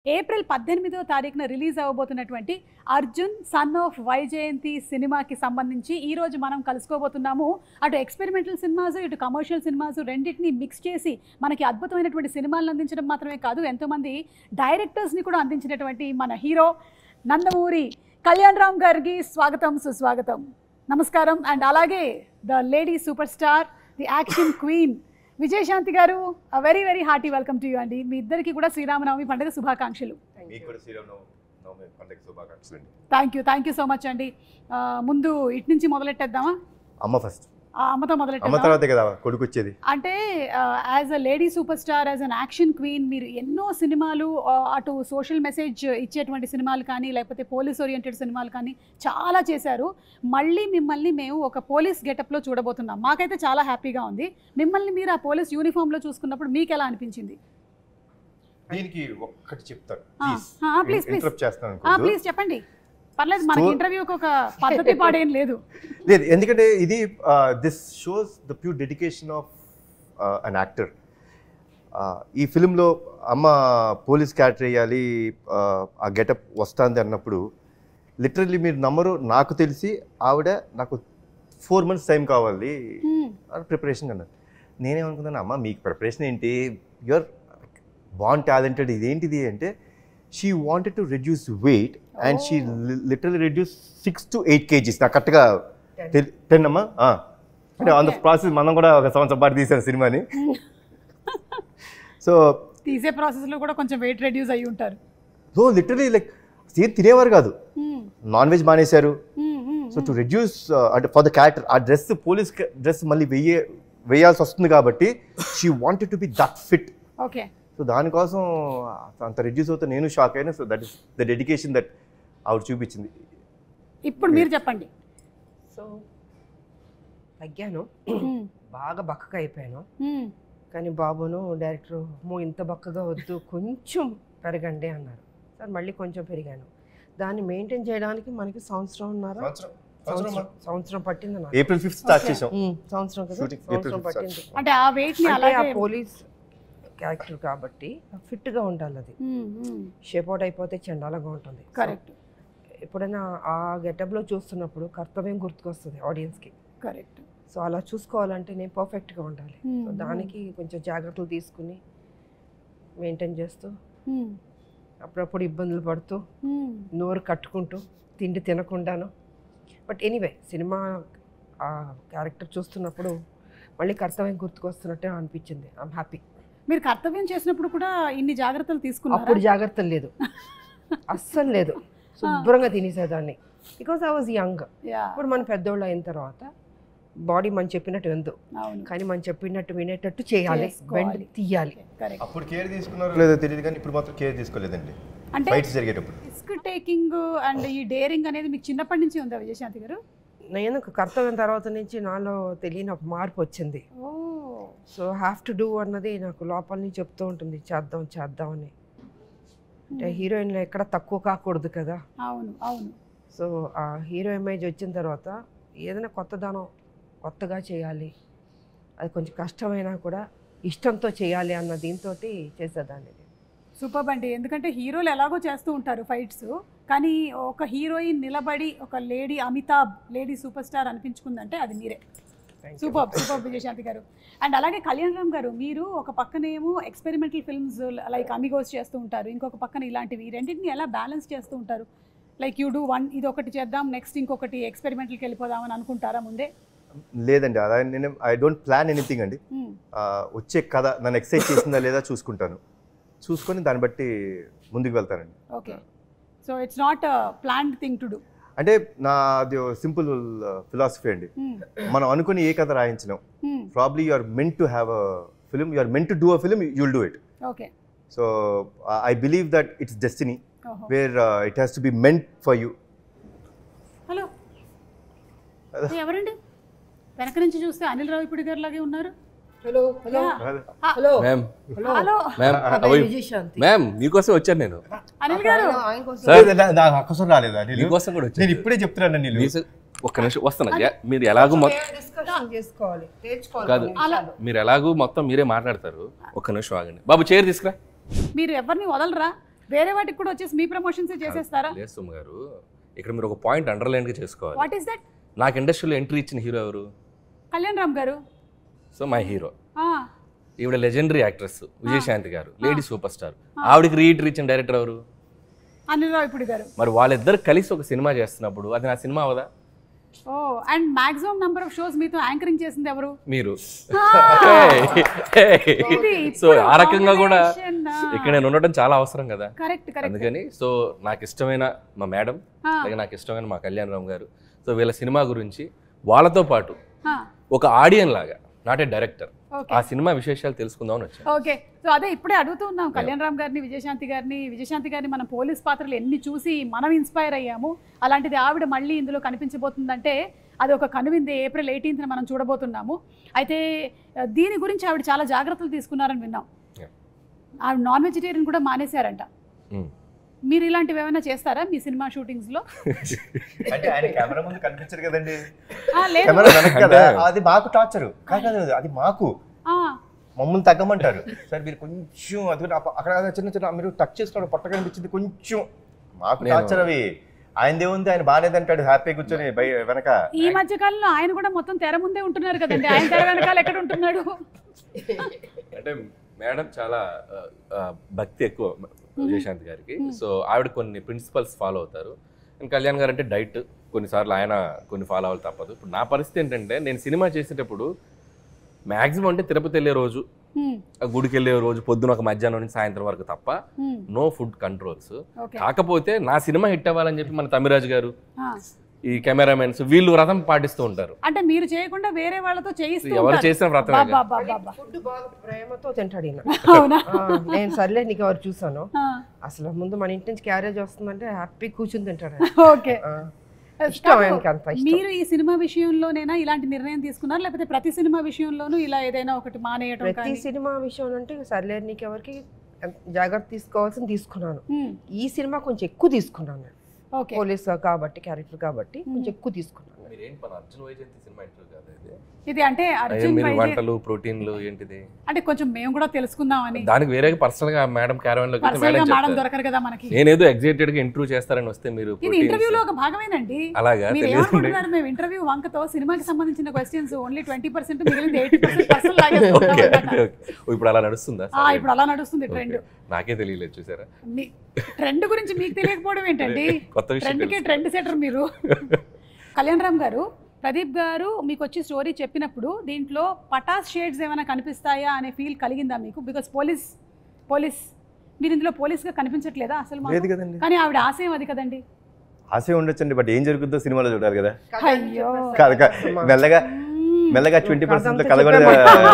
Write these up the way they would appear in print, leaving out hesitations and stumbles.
April 18వ తారీఖున release అవ్వబోతున్నటువంటి అర్జున్ సన్ ఆఫ్ వైజయంతి సినిమాకి సంబంధించి ఈ రోజు మనం కలుసుకోబోతున్నాము. అటు ఎక్స్పెరిమెంటల్ సినిమాస్ ఇటు కమర్షియల్ సినిమాస్ రెండింటిని మిక్స్ చేసి మనకి అద్భుతమైనటువంటి సినిమాలను అందించడం మాత్రమే కాదు, ఎంతోమంది డైరెక్టర్స్ని కూడా అందించినటువంటి మన హీరో నందమూరి కళ్యాణ్ రామ్ గారికి స్వాగతం సుస్వాగతం, నమస్కారం. అండ్ అలాగే the lady super star, the action queen Vijayashanti garu, very very hearty welcome to you అండి. మీ ఇద్దరికి కూడా శ్రీరామనవమి పండుగ శుభాకాంక్షలు. థ్యాంక్ యూ సో మచ్ అండి. ముందు ఇటు నుంచి మొదలెట్టేద్దామా? అమ్మ ఫస్ట్. అమ్మతో మొదలెట్టాం కదా కొడుకు వచ్చేది. అంటే as a lady super star, as an action queen, మీరు ఎన్నో సినిమాలు, అటు సోషల్ మెసేజ్ ఇచ్చేటువంటి సినిమాలు కానీ లేకపోతే పోలీస్ ఓరియంటెడ్ సినిమాలు కానీ చాలా చేశారు. మళ్ళీ మిమ్మల్ని మేము ఒక పోలీస్ గెటప్లో చూడబోతున్నాం. మాకైతే చాలా హ్యాపీగా ఉంది. మిమ్మల్ని మీరు ఆ పోలీస్ యూనిఫామ్లో చూసుకున్నప్పుడు మీకు ఎలా అనిపించింది? దీనికి ఒక్కటి చెప్తాను, ప్లీజ్ చెప్పండి. పర్లేదు, మనకి ఇంటర్వ్యూకి ఒక పద్ధతి పాడేం లేదు. ఎందుకంటే ఇది this shows the pure dedication of an actor. ఈ ఫిల్మ్లో అమ్మ పోలీస్ క్యారెక్టర్ వేయాలి, ఆ గెటప్ వస్తుంది అన్నప్పుడు లిటరల్లీ మీరు నమ్మరు, నాకు తెలిసి ఆవిడ నాకు 4 months టైం కావాలి ప్రిపరేషన్ అన్నారు. నేనేమనుకున్నాను, అమ్మ మీకు ప్రిపరేషన్ ఏంటి, యూఆర్ బాన్ టాలెంటెడ్, ఇదేంటిది అంటే she wanted to reduce weight and she literally reduced 6 to 8 kgs. నాకు కరెక్ట్గా 10 అమ్మా. అంటే ఆన్ ద ప్రాసెస్ మనం కూడా ఒక సంవత్సరం పాటు తీసాను సినిమాని. సో తీసే ప్రాసెస్లో కూడా కొంచెం వెయిట్ రెడ్యూస్ అయ్యి ఉంటారు. సో లిటరలీ లైక్ సేమ్ తినేవారు కాదు, నాన్ వెజ్ మానేశారు. సో టు రెడ్యూస్ అంటే ఫర్ ద క్యారెక్టర్ ఆ డ్రెస్, పోలీస్ డ్రెస్ మళ్ళీ వేయాల్సి వస్తుంది కాబట్టి she wanted to be that fit. Okay. So దానికోసం అంత రెడ్యూస్ అవుతా నేను షాక్ అయినా. So that is the dedication that ఆవిడ చూపించింది. ఇప్పుడు మీరు చెప్పండి. సో తగ్గాను, బాగా బక్కగా అయిపోయాను. కానీ బాబును డైరెక్టర్ ఇంత బక్కగా వద్దు, కొంచెం పెరగండి అన్నారు. సార్ మళ్ళీ కొంచెం పెరిగాను. దాన్ని మెయింటైన్ చేయడానికి మనకి సంవత్సరం పట్టింది. ఏప్రిల్ 5th స్టార్ట్ చేసాం. సంవత్సరం పట్టింది. అంటే ఆ వెయిట్ ని అలాగే పోలీస్ క్యారెక్టర్ కాబట్టి ఫిట్గా ఉండాలి. అది షేప్అవుట్ అయిపోతే చండాలంగా ఉంటుంది. కరెక్ట్. ఎప్పుడైనా ఆ గెటప్లో చూస్తున్నప్పుడు కర్తవ్యం గుర్తుకొస్తుంది ఆడియన్స్కి. కరెక్ట్. సో అలా చూసుకోవాలంటే నేను పర్ఫెక్ట్గా ఉండాలి. సో దానికి కొంచెం జాగ్రత్తలు తీసుకుని మెయింటైన్ చేస్తూ, అప్పుడప్పుడు ఇబ్బందులు పడుతూ, నోరు కట్టుకుంటూ, తిండి తినకుండాను. బట్ ఎనీవే సినిమా ఆ క్యారెక్టర్ చూస్తున్నప్పుడు మళ్ళీ కర్తవ్యం గుర్తుకొస్తున్నట్టే అనిపించింది. I'm happy. మీరు కర్తవ్యం చేసినప్పుడు కూడా ఇన్ని జాగ్రత్తలు తీసుకున్నారు? అప్పుడు జాగ్రత్తలు లేదు, అస్సలు లేదు. శుభ్రంగా తినేసేదాన్ని, బికాజ్ ఐ వాజ్ యంగ్. ఇప్పుడు మన పెద్దోళ్ళు అయిన తర్వాత బాడీ మనం చెప్పినట్టు విందు, కానీ మనం చెప్పినట్టు వినేటట్టు చేయాలి, బెండ్ తీయాలి. అప్పుడు కేర్ తీసుకున్నారో లేదో తెలియదు, కానీ ఇప్పుడు మాత్రం కేర్ తీసుకోలేదండి. అంటే ఫైట్స్ జరిగేటప్పుడు రిస్క్ టేకింగ్ అండ్ ఈ డేరింగ్ అనేది మీకు చిన్నప్పటి నుంచి ఉందా విజయశాంతి గారు? నేను కర్తవ్యం తర్వాత నుంచి నాలో తెలియని ఒక మార్పు వచ్చింది. సో హ్యావ్ టు డూ అన్నది నాకు లోపల నుంచి చెప్తూ ఉంటుంది, చేద్దాం అని. అంటే హీరోయిన్లో ఎక్కడ తక్కువ కాకూడదు కదా. అవును అవును. సో ఆ హీరో ఇమేజ్ వచ్చిన తర్వాత ఏదైనా కొత్తగా చేయాలి, అది కొంచెం కష్టమైనా కూడా ఇష్టంతో చేయాలి అన్న దీంతో చేసేదాన్ని. సూపర్ అండి. ఎందుకంటే హీరోలు ఎలాగో చేస్తూ ఉంటారు ఫైట్స్, కానీ ఒక హీరోయిన్ నిలబడి ఒక lady Amitabh, lady super star అనిపించుకుందంటే అది మీరే. సూపర్ విజయశాంతి గారు. అండ్ అలాగే కళ్యాణ్ రామ్ గారు, మీరు ఒక పక్కనేమో ఎక్స్పెరిమెంటల్ ఫిల్మ్స్ లైక్ అమిగోస్ చేస్తూ ఉంటారు, ఇంకొక పక్కన ఇలాంటివి, రెండింటిని ఎలా బ్యాలెన్స్ చేస్తూ ఉంటారు? లైక్ యూ డూ వన్, ఇది ఒకటి చేద్దాం, నెక్స్ట్ ఇంకొకటి ఎక్స్పెరిమెంటల్కి వెళ్ళిపోదామని అనుకుంటారా ముందే? లేదండి, అలా నేను ఐ డోంట్ ప్లాన్ ఎనీథింగ్ అండి. వచ్చే కథ నన్ను ఎక్సైట్ చేసిందా లేదా చూసుకుంటాను, చూసుకొని దాన్ని బట్టి ముందుకు వెళ్తానండి. Okay. So it's not planned thing to do. అంటే నాది సింపుల్ ఫిలాసఫీ అండి. మనం అనుకుని ఏ కథ రాయించినాం, probably you are meant to have a film, you are meant to do a film, you will do it. Okay. So I believe that it's destiny where it has to be meant for you. Hello, ఎవరండి వెనక నుంచి చూస్తే అనిల్ రావిపూడి గారు లాగే ఉన్నారు? Hello hello hello ma'am. Hello ma'am, మీకోసం వచ్చాను నేను. అనిల్ గారు అవకాశం రాలేదా? మీకోసం కూడా వచ్చాను. నేను ఇప్పుడే చెప్తున్నాను. ఒక్క నిమిషం వస్తాను. మీరు ఎలాగూ కాదు, మీరు ఎలాగూ మొత్తం మీరే మాట్లాడతారు. ఒక్క నిమిషం ఆగండి బాబు, చైర్ తీసుకురా. మీరు ఎవరిని వదలరా? వేరే వాటికి కూడా వచ్చేసి మీ ప్రమోషన్స్ చేసేస్తారా? లేదు సుమ గారు, ఇక్కడ మీరు ఒక పాయింట్ అండర్లైన్గా చేసుకోవాలి. What is that? నాకు ఇండస్ట్రీలో ఎంట్రీ ఇచ్చిన హీరో ఎవరు? కళ్యాణ్ రామ్ గారు. So my hero. ఈవిడ లెజెండరీ యాక్ట్రెస్ విజయశాంతి గారు, లేడీ సూపర్ స్టార్. ఆవిడకి రీఎంట్రీ ఇచ్చిన డైరెక్టర్ ఎవరు? అనిల్ రావిపూడి గారు. మరి వాళ్ళిద్దరు కలిసి ఒక సినిమా చేస్తున్నప్పుడు అది నా సినిమా అవదా? ఓ, and maximum number of shows మీతో యాంకరింగ్ చేసింది ఎవరు? మీరు. ఇది సో ఆ రకంగా కూడా combination, ఇక్కడ నేను ఉండటం చాలా అవసరం కదా. Correct correct. అందుకని సో నాకు ఇష్టమైన మా మేడం, అలాగే నాకు ఇష్టమైన మా కళ్యాణ్ రామ్ గారు, సో వీళ్ళ సినిమా గురించి వాళ్ళతో పాటు ఒక ఆడియన్ లాగా, నాట్ ఏ డైరెక్టర్, ఆ సినిమా విశేషాలు తెలుసుకుందామని వచ్చాను. ఓకే, సో అదే ఇప్పుడే అడుగుతూ ఉన్నాం కళ్యాణ్ రామ్ గారిని, విజయశాంతి గారిని మనం పోలీస్ పాత్రలు ఎన్ని చూసి మనం ఇన్స్పైర్ అయ్యాము. అలాంటిది ఆవిడ మళ్ళీ ఇందులో కనిపించబోతుందంటే అది ఒక కనువిందే. ఏప్రిల్ 18న మనం చూడబోతున్నాము. అయితే దీని గురించి ఆవిడ చాలా జాగ్రత్తలు తీసుకున్నారని విన్నాం. ఆవిడ నాన్ వెజిటేరియన్ కూడా మానేశారంట. మీరు ఇలాంటివి ఏమైనా చేస్తారా మీ సినిమా షూటింగ్స్ లో? అంటే ఆయన కెమెరా ముందు కనిపించరు కదండి, లేదు. కెమెరా వెనక కదా, అది మాకు టార్చర్ కాదు, అది మాకు మమ్మల్ని తగ్గమంటారు. సార్ మీరు కొంచెం అది అక్కడ చిన్న చిన్న మీరు టచ్ చేసుకోవడం పొట్ట కనిపించింది కొంచెం, మాకు టార్చర్ అవి. ఆయనదే ఉంది, ఆయన బాగానేది అంటాడు హ్యాపీ కూర్చొని వెనక. ఈ మధ్య కాలంలో ఆయన కూడా మొత్తం తెర ముందే ఉంటున్నారు కదండి, ఆయన తెర వెనకాల ఎక్కడ ఉంటున్నాడు? అంటే మేడం చాలా భక్తి ఎక్కువ విజయశాంతి గారికి. సో ఆవిడ కొన్ని ప్రిన్సిపల్స్ ఫాలో అవుతారు. అండ్ కళ్యాణ్ గారు అంటే డైట్, కొన్నిసార్లు ఆయన కొన్ని ఫాలో అవ్వాలి తప్పదు. ఇప్పుడు నా పరిస్థితి ఏంటంటే నేను సినిమా చేసేటప్పుడు మ్యాక్సిమం అంటే తిరుపతి వెళ్ళే రోజు, గుడికి వెళ్ళే రోజు పొద్దున ఒక మధ్యాహ్నం నుంచి సాయంత్రం వరకు తప్ప నో ఫుడ్ కంట్రోల్స్. కాకపోతే నా సినిమా హిట్ అవ్వాలని చెప్పి మన తమిరాజ్ గారు, ఈ కెమెరామెన్స్ వీళ్ళు వ్రతం పాటిస్తూ ఉంటారు. అంటే మీరు చేయకుండా వేరే వాళ్ళతో చేయిస్తూ ఎవరు చేసిన వ్రతం ఫుడ్ బాగా ప్రేమతో తింటాడు ఈయన. అవునా? నేను సర్లే నీకు ఎవరు చూసాను, అసలు ముందు మన ఇంటి నుంచి క్యారేజ్ వస్తుందంటే హ్యాపీ కూర్చుని తింటాడు. ఓకే, ఇష్టం ఆయనకి, అంత ఇష్టం. మీరు ఈ సినిమా విషయంలోనేనా ఇలాంటి నిర్ణయం తీసుకున్నారు, లేకపోతే ప్రతి సినిమా విషయంలోనూ ఇలా ఏదైనా ఒకటి మానేయడం? ప్రతి సినిమా విషయం అంటే సర్లే నీకు ఎవరికి జాగ్రత్త తీసుకోవాల్సింది తీసుకున్నాను. ఈ సినిమా కొంచెం ఎక్కువ తీసుకున్నాను. పోలీస్ కాబట్టి, క్యారెక్టర్ కాబట్టి కొంచెం ఎక్కువ తీసుకున్నాను. ఇది అంటే అర్జున్ వంటలు ప్రోటీన్లు ఏంటిది అంటే కొంచెం మేము కూడా తెలుసుకుందామని. దానికి వేరే పర్సనల్ గా మేడం క్యారవాన్ లోకి మేడం దొరకరు కదా మనకి. నేనేదో ఎగ్జైటెడ్ గా ఇంటర్వ్యూ చేస్తారని వస్తే మీరు ఇది ఇంటర్వ్యూలో ఒక భాగమేనండి. అలాగా ఏమనుకుంటున్నారు? మేము ఇంటర్వ్యూ వంకతో సినిమాకి సంబంధించిన క్వశ్చన్స్ ఓన్లీ 20%, మిగిలింది 80% పర్సనల్ లాగా. ఇప్పుడు అలా నడుస్తుందా? ఇప్పుడు అలా నడుస్తుంది ట్రెండ్. నాకే తెలియలేదు, చూసారా? ట్రెండ్ గురించి మీకు తెలియకపోవడం ఏంటండి? ట్రెండ్కే ట్రెండ్ సెటర్ మీరు. కళ్యాణ్ రామ్ గారు, ప్రదీప్ గారు మీకు వచ్చి స్టోరీ చెప్పినప్పుడు దీంట్లో పటాస్ షేడ్స్ ఏమైనా కనిపిస్తాయా అనే ఫీల్ కలిగిందా మీకు? బికాస్ పోలీస్ మీరు ఇందులో పోలీస్గా కనిపించట్లేదా అసలు? లేదు కదండి. కానీ ఆవిడ ఆశయం అది కదండి. ఆశయం ఉండొచ్చండి, బట్ ఏం జరుగుతుందో సినిమాలో చూడాలి కదా. అయ్యో, మెల్లగా 20% కలగొడ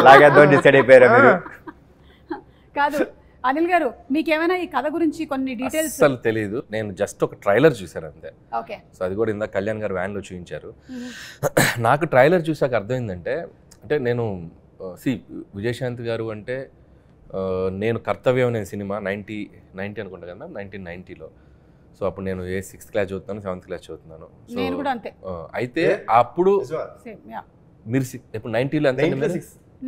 లాగేద్దాం డిసైడ్ అయిపోయారా మీరు? కాదు అనిల్ గారు, మీకేమైనా ఈ కథ గురించి కొన్ని డీటెయిల్స్? అసలు తెలియదు, నేను జస్ట్ ఒక ట్రైలర్ చూసాను అంతే. ఓకే, సో అది కూడా ఇందాక కళ్యాణ్ గారు వ్యాన్లో చూపించారు. నాకు ట్రైలర్ చూసాక అర్థమైందంటే, అంటే నేను విజయశాంతి గారు అంటే నేను కర్తవ్యం అనే సినిమా 90 అనుకుంటా కదా, 1990లో. సో అప్పుడు నేను 6th క్లాస్ చదువుతున్నాను, 7th క్లాస్ చదువుతున్నాను. నేను కూడా అంతే. అయితే అప్పుడు మీరు ఇప్పుడు 90లో ఎంత?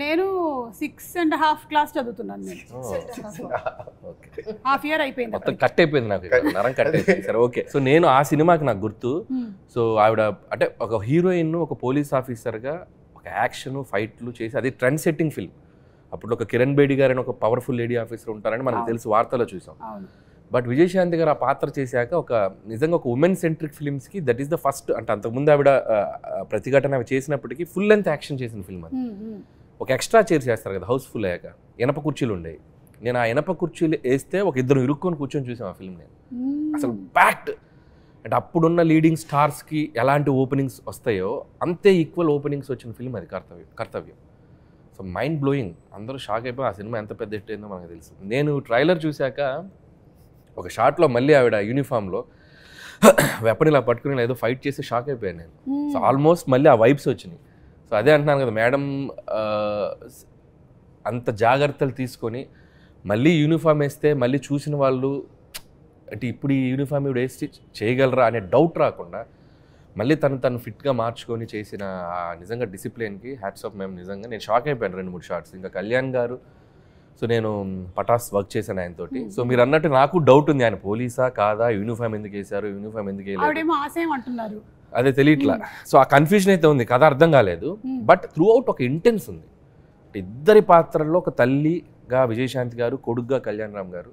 నేను 6.5 క్లాస్ చదువుతున్నాను. హాఫ్ ఇయర్ అయిపోయింది, మొత్తం కట్ అయిపోయింది నాకు, నరం కట్ అయిపోయింది. సరే ఓకే. సో నేను ఆ సినిమాకి నాకు గుర్తు. సో ఆవిడ అంటే ఒక హీరోయిన్, ఒక పోలీస్ ఆఫీసర్గా ఒక యాక్షన్ ఫైట్లు చేసి, అది ట్రెండ్ సెట్టింగ్ ఫిల్మ్. అప్పుడు ఒక కిరణ్ బేడి గారు అని ఒక పవర్ఫుల్ లేడీ ఆఫీసర్ ఉంటారని మనకు తెలుసు, వార్తలో చూసాం. బట్ విజయశాంతి గారు ఆ పాత్ర చేశాక ఒక నిజంగా ఒక ఉమెన్ సెంట్రిక్ ఫిల్మ్స్కి దట్ ఈస్ ద ఫస్ట్. అంటే అంతకుముందు ఆవిడ ప్రతిఘటన అవి చేసినప్పటికీ ఫుల్ లెంత్ యాక్షన్ చేసిన ఫిల్మ్ అది. ఒక ఎక్స్ట్రా చైర్ చేస్తారు కదా హౌస్ఫుల్ అయ్యాక, ఇనప కుర్చీలు ఉండేవి. నేను ఆ ఇనప కుర్చీలు వేస్తే ఒక ఇద్దరు ఇరుక్కొని కూర్చొని చూసాం ఆ ఫిల్మ్. నేను అసలు ప్యాక్డ్. అంటే అప్పుడున్న లీడింగ్ స్టార్స్కి ఎలాంటి ఓపెనింగ్స్ వస్తాయో అంతే ఈక్వల్ ఓపెనింగ్స్ వచ్చిన ఫిల్మ్ అది కర్తవ్యం. సో మైండ్ బ్లోయింగ్, అందరూ షాక్ అయిపోయి ఆ సినిమా ఎంత పెద్ద హిట్ అయిందో మనకు తెలుసు. నేను ట్రైలర్ చూశాక ఒక షాట్లో మళ్ళీ ఆవిడ యూనిఫామ్లో వెపన్ ఇలా పట్టుకుని ఏదో ఫైట్ చేసి షాక్ అయిపోయాను నేను. సో ఆల్మోస్ట్ మళ్ళీ ఆ వైబ్స్ వచ్చినాయి. సో అదే అంటున్నాను కదా, మేడం అంత జాగ్రత్తలు తీసుకొని మళ్ళీ యూనిఫామ్ వేస్తే మళ్ళీ చూసిన వాళ్ళు అంటే ఇప్పుడు ఈ యూనిఫామ్ ఇవి వేసి చేయగలరా అనే డౌట్ రాకుండా మళ్ళీ తను ఫిట్గా మార్చుకొని చేసిన నిజంగా డిసిప్లిన్కి హ్యాట్స్ ఆఫ్. మేము నిజంగా నేను షాక్ అయిపోయాను 2-3 షార్ట్స్. ఇంకా కళ్యాణ్ గారు సో నేను పటాస్ వర్క్ చేశాను ఆయనతోటి. సో మీరు అన్నట్టు నాకు డౌట్ ఉంది, ఆయన పోలీసా కాదా, యూనిఫామ్ ఎందుకు వేశారు, యూనిఫామ్ ఎందుకు వేయలేదు, ఆవిడేమో ఆశయం అంటున్నారు. అదే తెలియట్లా. సో ఆ కన్ఫ్యూజన్ అయితే ఉంది, కథ అర్థం కాలేదు. బట్ త్రూ అవుట్ ఒక ఇంటెన్స్ ఉంది. ఇద్దరి పాత్రల్లో ఒక తల్లిగా విజయశాంతి గారు, కొడుగ్గా కళ్యాణ్ రామ్ గారు,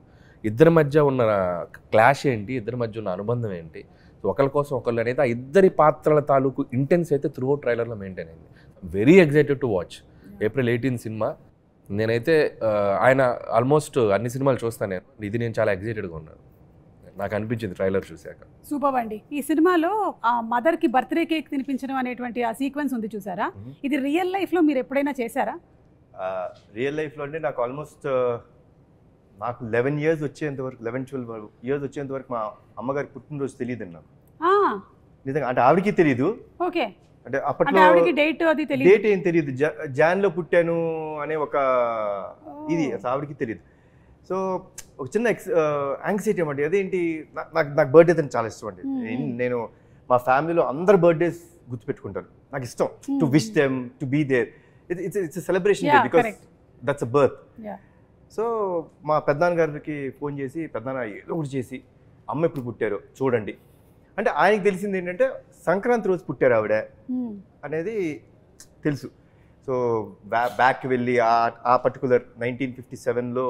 ఇద్దరి మధ్య ఉన్న క్లాష్ ఏంటి, ఇద్దరి మధ్య ఉన్న అనుబంధం ఏంటి, ఒకరి కోసం ఒకళ్ళు అనేది ఆ ఇద్దరి పాత్రల తాలూకు ఇంటెన్స్ అయితే త్రూ అవుట్ ట్రైలర్లో మెయింటైన్ అయింది. Very excited to watch. April 18 cinema. నేనైతే ఆయన ఆల్మోస్ట్ అన్ని సినిమాలు చూస్తాను నేను. ఇది నేను చాలా ఎక్సైటెడ్గా ఉన్నాను, నాకు అనిపించింది ట్రైలర్ చూశాక. సూపర్ అండి. ఈ సినిమాలో ఆ మదర్కి బర్త్డే కేక్ తినిపించడం అనేటువంటి ఆ సీక్వెన్స్ ఉంది చూసారా, ఇది రియల్ లైఫ్లో మీరు ఎప్పుడైనా చేశారా? రియల్ లైఫ్లో అంటే నాకు ఆల్మోస్ట్ నాకు 11 years వచ్చేంత వరకు, 11-12 years వచ్చేంత వరకు మా అమ్మగారికి పుట్టినరోజు తెలియదు నాకు నిజంగా. అంటే ఆవిడకి తెలియదు. ఓకే. అంటే అప్పట్లో డేట్ అది తెలియదు, డేట్ ఏం తెలియదు. జాన్లో పుట్టాను అనే ఒక ఇది ఆవిడకి తెలియదు. సో ఒక చిన్న యాంగ్జైటీ అన్నమాట. అదేంటి, నాకు బర్త్డే అని చాలా ఇష్టం అండి. నేను మా ఫ్యామిలీలో అందరు బర్త్డేస్ గుర్తుపెట్టుకుంటాను. నాకు ఇష్టం to wish them, to be there. It's celebration because that's a birth. So మా పెద్దనాన్న గారికి ఫోన్ చేసి, పెద్దనాన్న ఏదో ఒకటి చేసి అమ్మ ఎప్పుడు పుట్టారో చూడండి అంటే, ఆయనకి తెలిసింది ఏంటంటే సంక్రాంతి రోజు పుట్టారు ఆవిడ అనేది తెలుసు. సో బ్యాక్కి వెళ్ళి ఆ పర్టికులర్ 1957లో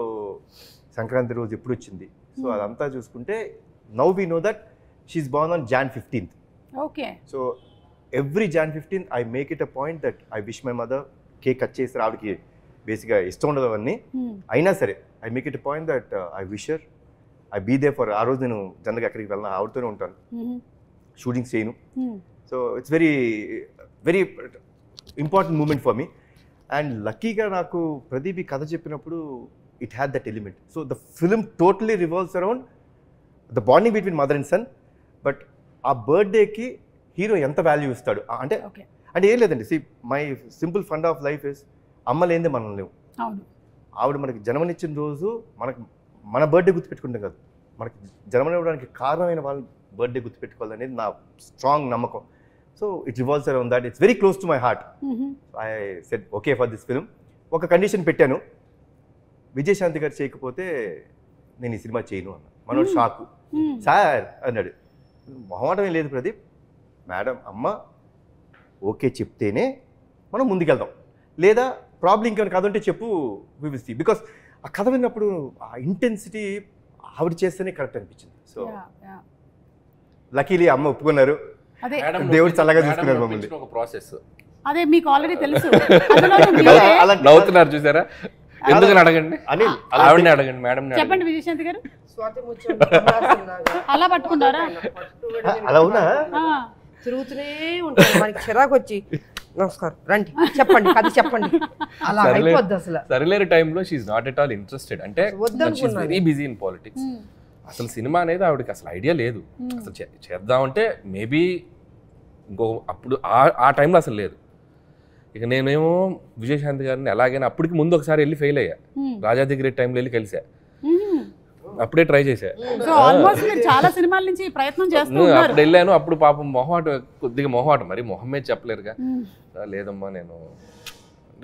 సంక్రాంతి రోజు ఎప్పుడు వచ్చింది, సో అదంతా చూసుకుంటే now we know that she's born on Jan 15th. Okay. So every Jan 15th I make it a point that I wish my mother. Cake cut చేసి ఆవిడకి బేసిక్గా ఇష్టం ఉండదు అవన్నీ, అయినా సరే I make it a point that I wish her, I be there for. ఆ రోజు నేను జనరల్గా ఎక్కడికి వెళ్ళినా ఆవిడతోనే ఉంటాను, షూటింగ్స్ చేయను. So it's very very important moment for me. And లక్కీగా నాకు ప్రదీప్ ఈ కథ చెప్పినప్పుడు it had that element. So the film totally revolves around the bonding between mother and son. But ఆ బర్త్డేకి హీరో ఎంత వాల్యూ ఇస్తాడు అంటే, అంటే ఏం లేదండి. See my simple fund of life is అమ్మ లేనిదే మనం లేవు. ఆవిడ మనకి జన్మనిచ్చిన రోజు మన బర్త్డే గుర్తుపెట్టుకుంటాం కదా, మనకి జన్మనివ్వడానికి కారణమైన వాళ్ళ బర్త్డే గుర్తుపెట్టుకోవాలనేది నా స్ట్రాంగ్ నమ్మకం. So it revolves around that. It's very close to my heart. I said okay for this film. ఒక కండిషన్ పెట్టాను, విజయశాంతి గారు చేయకపోతే నేను ఈ సినిమా చేయను అన్న. మనోడు షాకు. సార్ అన్నాడు, మొహమాటమే లేదు ప్రదీప్, మేడం అమ్మ ఓకే చెప్తేనే మనం ముందుకెళ్దాం, లేదా ప్రాబ్లం ఇంకేమైనా కథ ఉంటే చెప్పు, వి విల్ సీ. బికాస్ ఆ కథ విన్నప్పుడు ఆ ఇంటెన్సిటీ ఆవిడ చేస్తేనే కరెక్ట్ అనిపించింది. సో లక్కీలీ అమ్మ ఒప్పుకున్నారు, దేవుడు చల్లగా చూసుకున్నారు మమ్మల్ని. ఒక ప్రాసెస్ అదే మీకు ఆల్రెడీ తెలుసు. నవ్వుతున్నారు చూసారా, ఎందుకని అడగండి, ఆవిడని అడగండి, మేడం చెప్పండి. విజయశాంతి గారు అలా పట్టుకున్నారా? అలా ఉన్నా తిరుగుతూనే ఉంటారు, మనకి చిరాకు వచ్చి నమస్కారం రండి చెప్పండి కథ చెప్పండి, అలా అయిపోద్ది అసలు. సరిలేరు టైంలో she's not at all interested. అంటే వెరీ బిజీ ఇన్ పాలిటిక్స్. అసలు సినిమా అనేది ఆవిడకి అసలు ఐడియా లేదు. అసలు చేద్దామంటే మేబీ ఇంకో అప్పుడు ఆ టైంలో అసలు లేదు. ఇక నేనేమో విజయశాంతి గారిని ఎలాగైనా అప్పటికి ముందు ఒకసారి వెళ్ళి ఫెయిల్ అయ్యా, రాజా దగ్గర టైంలో వెళ్ళి కలిసా, అప్పుడే ట్రై చేశా. చాలా సినిమాల నుంచి ప్రయత్నం చేస్తున్నాను. అప్పుడు వెళ్ళాను, అప్పుడు పాపం కొద్దిగా మొహమాటం, మరి మొహం మీద చెప్పలేరుగా. లేదమ్మా నేను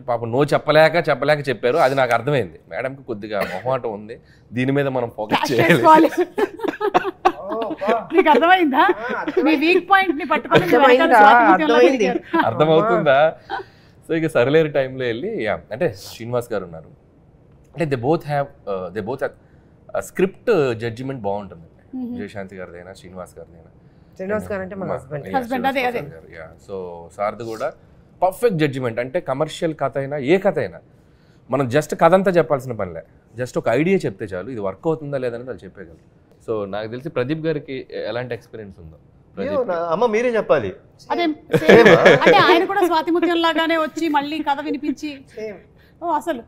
పాపం నో చెప్పలేక చెప్పారు. అది నాకు అర్థమైంది, మేడంకి కొద్దిగా మొహమాటం ఉంది, దీని మీద మనం ఫోకస్ చేయాలి. అర్థమవుతుందా? సో ఇక సరిలేరు టైంలో వెళ్ళి, అంటే శ్రీనివాస్ గారు ఉన్నారు, అంటే they both have script judgement బాగుంటుంది. విజయశాంతి గారిదైనా శ్రీనివాస్ గారిదైనా. శ్రీనివాస్ గారు అంటే మన హస్బెండ్. సో సార్ది కూడా పర్ఫెక్ట్ జడ్జిమెంట్. అంటే కమర్షియల్ కథ అయినా ఏ కథ అయినా మనం జస్ట్ కథ అంతా చెప్పాల్సిన పనిలే, జస్ట్ ఒక ఐడియా చెప్తే చాలు, ఇది వర్క్ అవుతుందా లేదని వాళ్ళు చెప్పేయగలరు. సో నాకు తెలిసి ప్రదీప్ గారికి ఎలాంటి ఎక్స్పీరియన్స్ ఉందో అమ్మ మీరే చెప్పాలి. అదే ఆయన కూడా స్వాతి ముత్యం లాగానే వచ్చి మళ్ళీ కథ వినిపించి, అసలు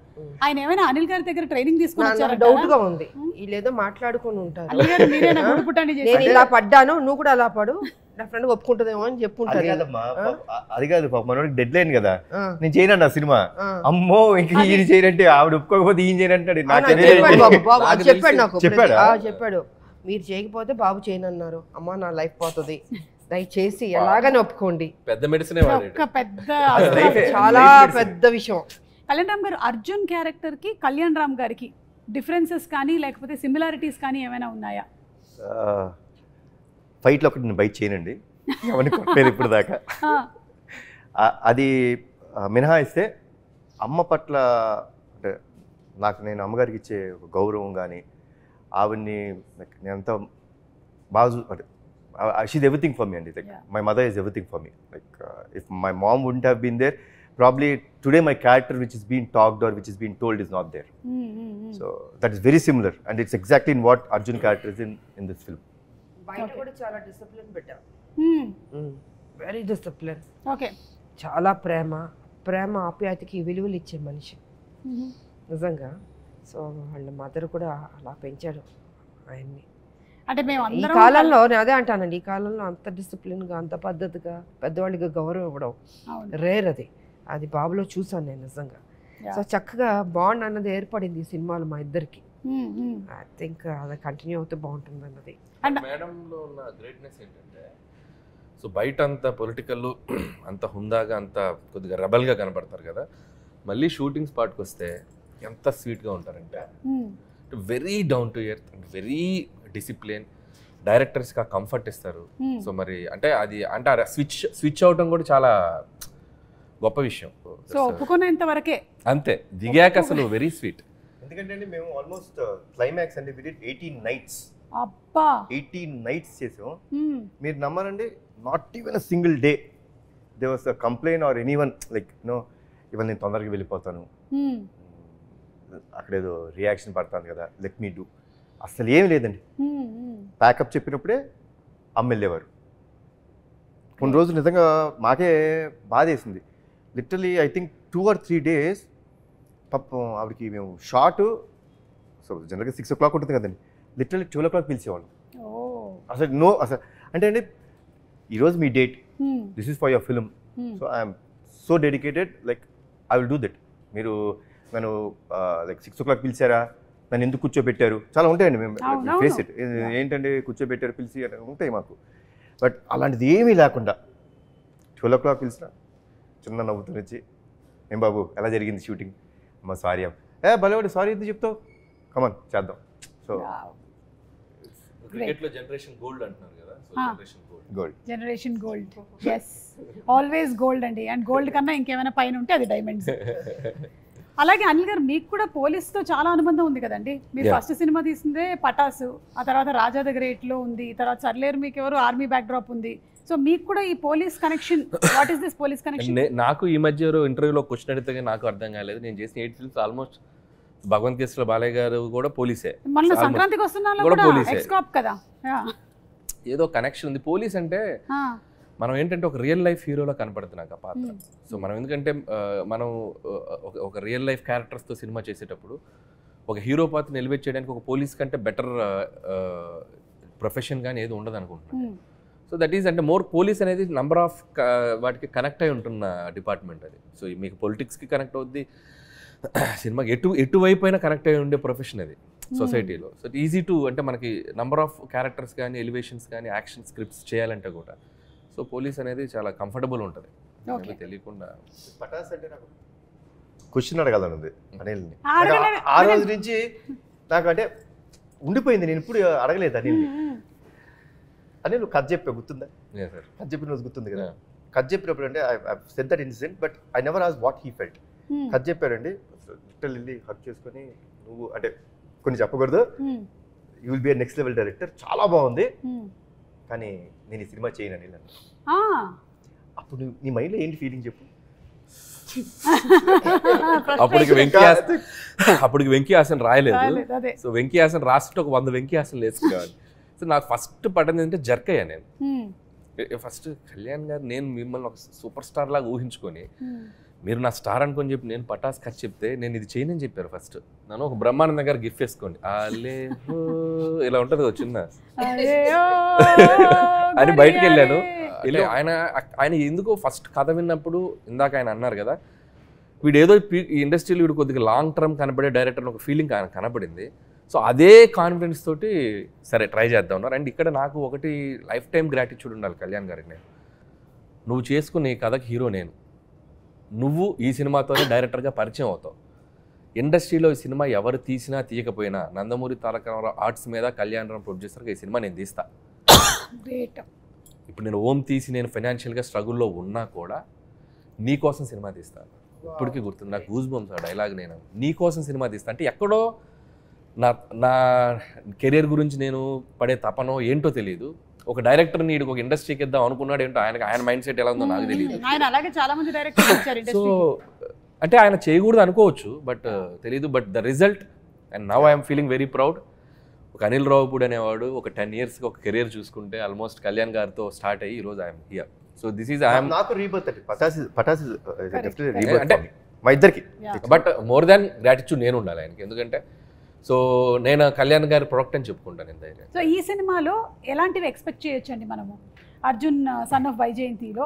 ఆయన ఏమైనా అనిల్ గారి దగ్గర ట్రైనింగ్ తీసుకుని డౌట్ గా ఉంది, వీళ్ళేదో మాట్లాడుకుని ఉంటారు, నేను ఇలా పడ్డాను నువ్వు కూడా అలా పడు, నా ఫ్రెండ్ ఒప్పుకుంటుందేమో అని చెప్పుకుంటారు. అది కాదు మనోడికి డెడ్ లైన్ కదా, నేను చేయనండి ఆ సినిమా. అమ్మో ఇంకా ఈయన చేయనంటే ఆవిడ ఒప్పుకోకపోతే ఈయన చేయనంటాడు. చెప్పాడు నాకు, చెప్పాడు మీరు చేయకపోతే బాబు చేయనన్నారు. అమ్మా నా లైఫ్ పోతుంది, దయచేసి ఎలాగని ఒప్పుకోండి. పెద్ద మెడిసిన్, పెద్ద చాలా పెద్ద విషయం. కళ్యాణ్ రామ్ గారు అర్జున్ క్యారెక్టర్కి కళ్యాణ్ రామ్ గారికి డిఫరెన్సెస్ కానీ లేకపోతే సిమిలారిటీస్ కానీ ఏమైనా ఉన్నాయా? ఫైట్లో ఒకటి నేను బయట చేయనండి, అవన్నీ కొట్టలేదు ఇప్పుడు దాకా. అది మినహాయిస్తే అమ్మ పట్ల అంటే నేను అమ్మగారికి ఇచ్చే ఒక గౌరవం కానీ ఆవిడ్ని నేను అంత బాగా అంటే షీజ్ ఎవ్రీథింగ్ ఫర్ మీ అండి. Like my mother is everything for me. Like if my mom wouldn't have been there, probably today my character which is being talked or which is being told is not there. So that is very similar and it's exactly in what Arjun character is in this film. బయట కూడా చాలా discipline పెట్టా, very discipline. Okay, చాలా ప్రేమ ఆప్యాయతకి విలువలు ఇచ్చే మనిషి నిజంగా. So వాళ్ళ మదర్ కూడా అలా పెంచాడు ఆయన్ని. అంటే మేము ఈ కాలంలో నేను అదే అంటానండి, ఈ కాలంలో అంత డిసిప్లిన్గా అంత పద్ధతిగా పెద్దవాళ్ళకి గౌరవం ఇవ్వడం రేర్. అది బాబులో చూసాను నేను నిజంగా. సో చక్కగా బాండ్ అన్నది ఏర్పడింది ఈ సినిమాలో మా ఇద్దరికి. ఐ థింక్ అది కంటిన్యూ అవుతే బాగుంటుంది అన్నది. మేడంలో ఉన్న గ్రేట్నెస్ ఏంటంటే, సో బయట అంత పొలిటికల్ అంత హుందాగా అంత కొద్దిగా రెబల్గా కనపడతారు కదా, మళ్ళీ షూటింగ్ స్పాట్కి వస్తే ఎంత స్వీట్గా ఉంటారంటే very down to earth and very discipline. డైరెక్టర్స్కి ఆ కంఫర్ట్ ఇస్తారు. సో మరి అంటే అది అంటే స్విచ్ అవటం కూడా చాలా గొప్ప విషయం. సో ఒప్పుకునేంత వరకే అంతే, దిగాక అసలు వెరీ స్వీట్. ఎందుకంటే మేము ఆల్మోస్ట్ క్లైమాక్స్ అంటే వి డిడ్ 18 nights. అబ్బా 18 nights చేసాం. మీరు నమ్మరండి, not even a single day they was a complaint or anyone like no ఇవాళ నేను తొందరగా వెళ్ళిపోతాను, అక్కడేదో రియాక్షన్ పడతాను కదా, లెట్ మీ డూ. అసలు ఏమి లేదండి. ప్యాకప్ చెప్పినప్పుడే అమ్మ వెళ్ళేవారు. కొన్ని రోజులు నిజంగా మాకే బాధ వేసింది. Literally I think 2 or 3 days పాపం ఆవిడకి మేము షార్ట్, సో జనరల్గా 6 o'clock ఉంటుంది కదండి, లిటరలీ 12 o'clock పిలిచేవాళ్ళు. అసలు అసలు అంటే అండి ఈరోజు మీ date, this is for your film, so I'm so dedicated, like I will do that. మీరు నన్ను లైక్ 6 o'clock పిలిచారా, నన్ను ఎందుకు కూర్చోబెట్టారు, చాలా ఉంటాయండి. మేము ఫేస్ ఇట్, ఏంటంటే కూర్చోబెట్టారు పిలిచి ఉంటాయి మాకు. బట్ అలాంటిది ఏమీ లేకుండా 12 o'clock పిలిచిన చిన్న నవ్వుతూ వచ్చి, ఏం బాబు ఎలా జరిగింది షూటింగ్, అమ్మ సారీ భలేవాడు, సారీ ఎందుకు చెప్తావు, కమాన్ చేద్దాం. సో క్రికెట్లో జనరేషన్ గోల్డ్ అంటున్నారు కదా, so generation gold is always gold అండి. అండ్ గోల్డ్ కన్నా ఇంకేమైనా పైన ఉంటే అది డైమండ్స్. అలాగే అనిల్ గారు, మీకు కూడా పోలీస్తో చాలా అనుబంధం ఉంది కదండి. మీరు ఫస్ట్ సినిమా తీసిందే పటాసు, ఆ తర్వాత రాజా ద గ్రేట్లో ఉంది, తర్వాత సర్లేరు మీకు ఎవరు ఆర్మీ బ్యాక్ డ్రాప్ ఉంది. సో మీకు కూడా ఈ police connection, what is this police connection? నాకు ఈ మధ్య ఇంటర్వ్యూలో క్వశ్చన్ అడిగితే నాకు అర్థం కాలేదు. నేను చేసిన 8 films ఆల్మోస్ట్ భగవంత్ కేసులో బాలయ్య గారు కూడా పోలీసే, మన సంక్రాంతికి వస్తున్నాను కూడా ఎక్స్-కాప్ కదా, ఏదో కనెక్షన్ ఉంది. పోలీస్ అంటే మనం ఏంటంటే ఒక రియల్ లైఫ్ హీరోలో కనపడుతుంది నాకు ఆ పాత్ర. సో మనం ఎందుకంటే మనం ఒక రియల్ లైఫ్ క్యారెక్టర్స్తో సినిమా చేసేటప్పుడు ఒక హీరో పాత్రని ఎలివేట్ చేయడానికి ఒక పోలీస్ కంటే బెటర్ ప్రొఫెషన్ కానీ ఏది ఉండదు అనుకుంటున్నాను. సో దట్ ఈస్ అంటే మోర్ పోలీస్ అనేది నంబర్ ఆఫ్ వాటికి కనెక్ట్ అయి ఉంటున్న డిపార్ట్మెంట్ అది. సో మీకు పొలిటిక్స్కి కనెక్ట్ అవుద్ది, సినిమాకి ఎటువైపు అయినా కనెక్ట్ అయి ఉండే ప్రొఫెషన్ అది సొసైటీలో. సో ఈజీ టు అంటే మనకి నంబర్ ఆఫ్ క్యారెక్టర్స్ కానీ ఎలివేషన్స్ కానీ యాక్షన్ స్క్రిప్ట్స్ చేయాలంటే కూడా సో పోలీస్ అనేది చాలా కంఫర్టబుల్ ఉంటుంది. తెలియకుండా పటాస్ అంటే నాకు క్వశ్చన్ అడగాలని ఉంది అనిల్ని. ఆ రోజు నుంచి నాకు అంటే ఉండిపోయింది, నేను ఇప్పుడు అడగలేదు అనిల్ని. అనిల్ కథ చెప్పా గుర్తుందా? కథ చెప్పిన రోజు గుర్తుంది కదా. కథ చెప్పినప్పుడు అంటే I said that incident but I never asked what he felt. కథ చెప్పారండి, లిటరల్లీ వెళ్ళి హక్ చేసుకొని నువ్వు అంటే కొన్ని చెప్పకూడదు, you will be a next level director, చాలా బాగుంది కానీ నేను ఈ సినిమా చేయను అనిల్ అన్న. అప్పుడు నీ మైండ్లో ఏంటి ఫీలింగ్ చెప్పు? అప్పటికి వెంకీ హాసన్ రాయలేదు. సో వెంకీ హాసన్ రాస్తుంటే ఒక 100 వెంకీ హాసన్ వేసుకోవాలి. సో నాకు ఫస్ట్ పడింది ఏంటంటే జర్క్ అయ్యా నేను. ఫస్ట్ కళ్యాణ్ గారు నేను మిమ్మల్ని ఒక సూపర్ స్టార్ లాగా ఊహించుకొని మీరు నా స్టార్ అనుకొని చెప్పి నేను పటాస్ ఖర్చు చెప్తే నేను ఇది చేయనని చెప్పారు. ఫస్ట్ నన్ను ఒక బ్రహ్మానందం గారు గిఫ్ట్ వేసుకోండి ఇలా ఉంటుంది చిన్న అని బయటకు వెళ్ళాను. ఆయన ఎందుకో ఫస్ట్ కథ విన్నప్పుడు ఇందాక ఆయన అన్నారు కదా, వీడు ఏదో ఈ ఇండస్ట్రీలో వీడు కొద్దిగా లాంగ్ టర్మ్ కనబడే డైరెక్టర్ ఒక ఫీలింగ్ ఆయన కనపడింది. సో అదే కాన్ఫిడెన్స్ తోటి సరే ట్రై చేద్దాం ఉన్నారు. అండ్ ఇక్కడ నాకు ఒకటి లైఫ్ టైం గ్రాటిట్యూడ్ ఉండాలి కళ్యాణ్ గారికి. నువ్వు చేసుకున్న ఈ కథకి హీరో నేను, నువ్వు ఈ సినిమాతోనే డైరెక్టర్గా పరిచయం అవుతావు. ఇండస్ట్రీలో ఈ సినిమా ఎవరు తీసినా తీయకపోయినా నందమూరి తారక రామారావు ఆర్ట్స్ మీద కళ్యాణ్ రామ్ ప్రొడ్యూసర్గా ఈ సినిమా నేను తీస్తా. గ్రేట్. ఇప్పుడు నేను ఓం తీసి నేను ఫైనాన్షియల్గా స్ట్రగుల్లో ఉన్నా కూడా నీ కోసం సినిమా తీస్తాను. ఇప్పటికీ గుర్తుంది నాకు గూస్ బంప్స్ ఆ డైలాగ్. నేను నీ కోసం సినిమా తీస్తా అంటే ఎక్కడో నా నా కెరీర్ గురించి నేను పడే తపనో ఏంటో తెలియదు. ఒక డైరెక్టర్ నీడు ఒక ఇండస్ట్రీకి ఇద్దాం అనుకున్నాడు ఏంటో, ఆయన మైండ్ సెట్ ఎలా ఉందో నాకు తెలియదు. ఆయన అలాగే చాలా మంది డైరెక్టర్స్ వచ్చారు సో ఇండస్ట్రీకి. అంటే ఆయన చేయకూడదు అనుకోవచ్చు, బట్ తెలీదు. But the result and now I'm feeling very proud. ఒక అనిల్ రావుపూడి అనేవాడు ఒక 10 yearsకి ఒక కెరీర్ చూసుకుంటే ఆల్మోస్ట్ కళ్యాణ్ గారితో స్టార్ట్ అయ్యి ఈరోజు I'm here. So this is I'm నాకు రీబర్త్ అండి. పటాస్ డెఫినెట్లీ అంటే- రీబర్త్ మా ఇద్దరికి. బట్ మోర్ దాన్ గ్రాటిట్యూడ్ నేను ఉండాలి ఆయనకి. ఎందుకంటే సో నేను కళ్యాణ్ గారి ప్రొడక్ట్ అని చెప్పుకుంటాను నేను ధైర్యం. సో ఈ సినిమాలో ఎలాంటివి ఎక్స్పెక్ట్ చేయొచ్చండి మనము అర్జున్ సన్ ఆఫ్ వైజయంతిలో?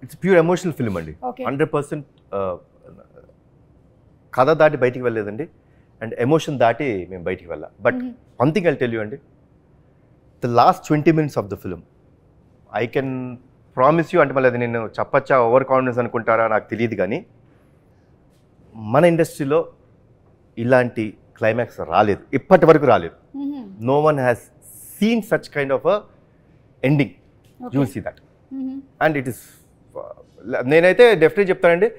ఇట్స్ ప్యూర్ ఎమోషనల్ ఫిల్మ్ అండి. ఓకే. 100% కథ దాటి బయటికి వెళ్ళలేదండి, అండ్ ఎమోషన్ దాటి మేము బయటికి వెళ్ళాం. But one thing I tell you అండి, the last 20 minutes of the film I can promise you, అంటే మళ్ళీ అది నేను చెప్పచ్చా ఓవర్ కాన్ఫిడెన్స్ అనుకుంటారా నాకు తెలియదు, కానీ మన ఇండస్ట్రీలో ఇలాంటి క్లైమాక్స్ రాలేదు, ఇప్పటి వరకు రాలేదు. No one has seen such kind of a ending. You will see that. And it is, నేనైతే డెఫినెట్లీ చెప్తానండి,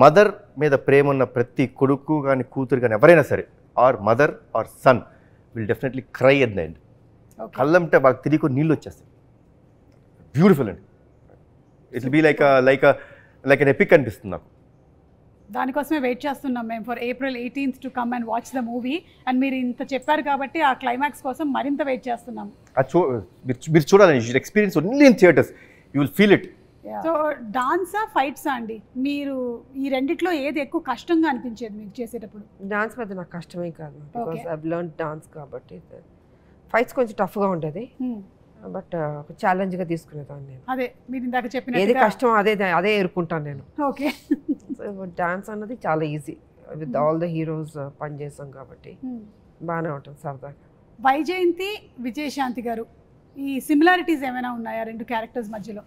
మదర్ మీద ప్రేమ ఉన్న ప్రతి కొడుకు కానీ కూతురు కానీ ఎవరైనా సరే, or mother or son will definitely cry at the end. కళ్ళంటే వాళ్ళకి తిరిగి నీళ్ళు వచ్చేస్తాయి. బ్యూటిఫుల్ అండి. It will be like an epic అనిపిస్తుంది నాకు. దానికోసమే వెయిట్ చేస్తున్నాం మేము for April 18th to come and watch the movie. And మీరు ఇంత చెప్పారు కాబట్టి ఆ క్లైమాక్స్ కోసం మరింత వెయిట్ చేస్తున్నాం. మీరు చూడాలండి, you should experience only in theatres, you will feel it. So డాన్సా ఫైట్సా అండి, మీరు ఈ రెండిట్లో ఏది ఎక్కువ కష్టంగా అనిపించేది మీకు చేసేటప్పుడు? డాన్స్ పెద్ద నాకు కష్టమే కాదు, బికాస్ ఐ లెర్న్ డాన్స్ కాబట్టి. ఫైట్స్ కొంచెం టఫ్గా ఉంటుంది, బట్ ఒక ఛాలెంజ్గా తీసుకునేదాన్ని నేను. అదే మీరు ఇందాక ఏది చెప్పిన కష్టం అదే ఎదుర్కొంటాను నేను. ఓకే. డాన్స్ అన్నది చాలా easy, with all the heroes పనిచేస్తాం కాబట్టి బాగానే ఉంటుంది సరదాగా. వైజయంతి, విజయశాంతి గారు, ఈ సిమిలారిటీస్ ఏమైనా ఉన్నాయా రెండు క్యారెక్టర్స్ మధ్యలో?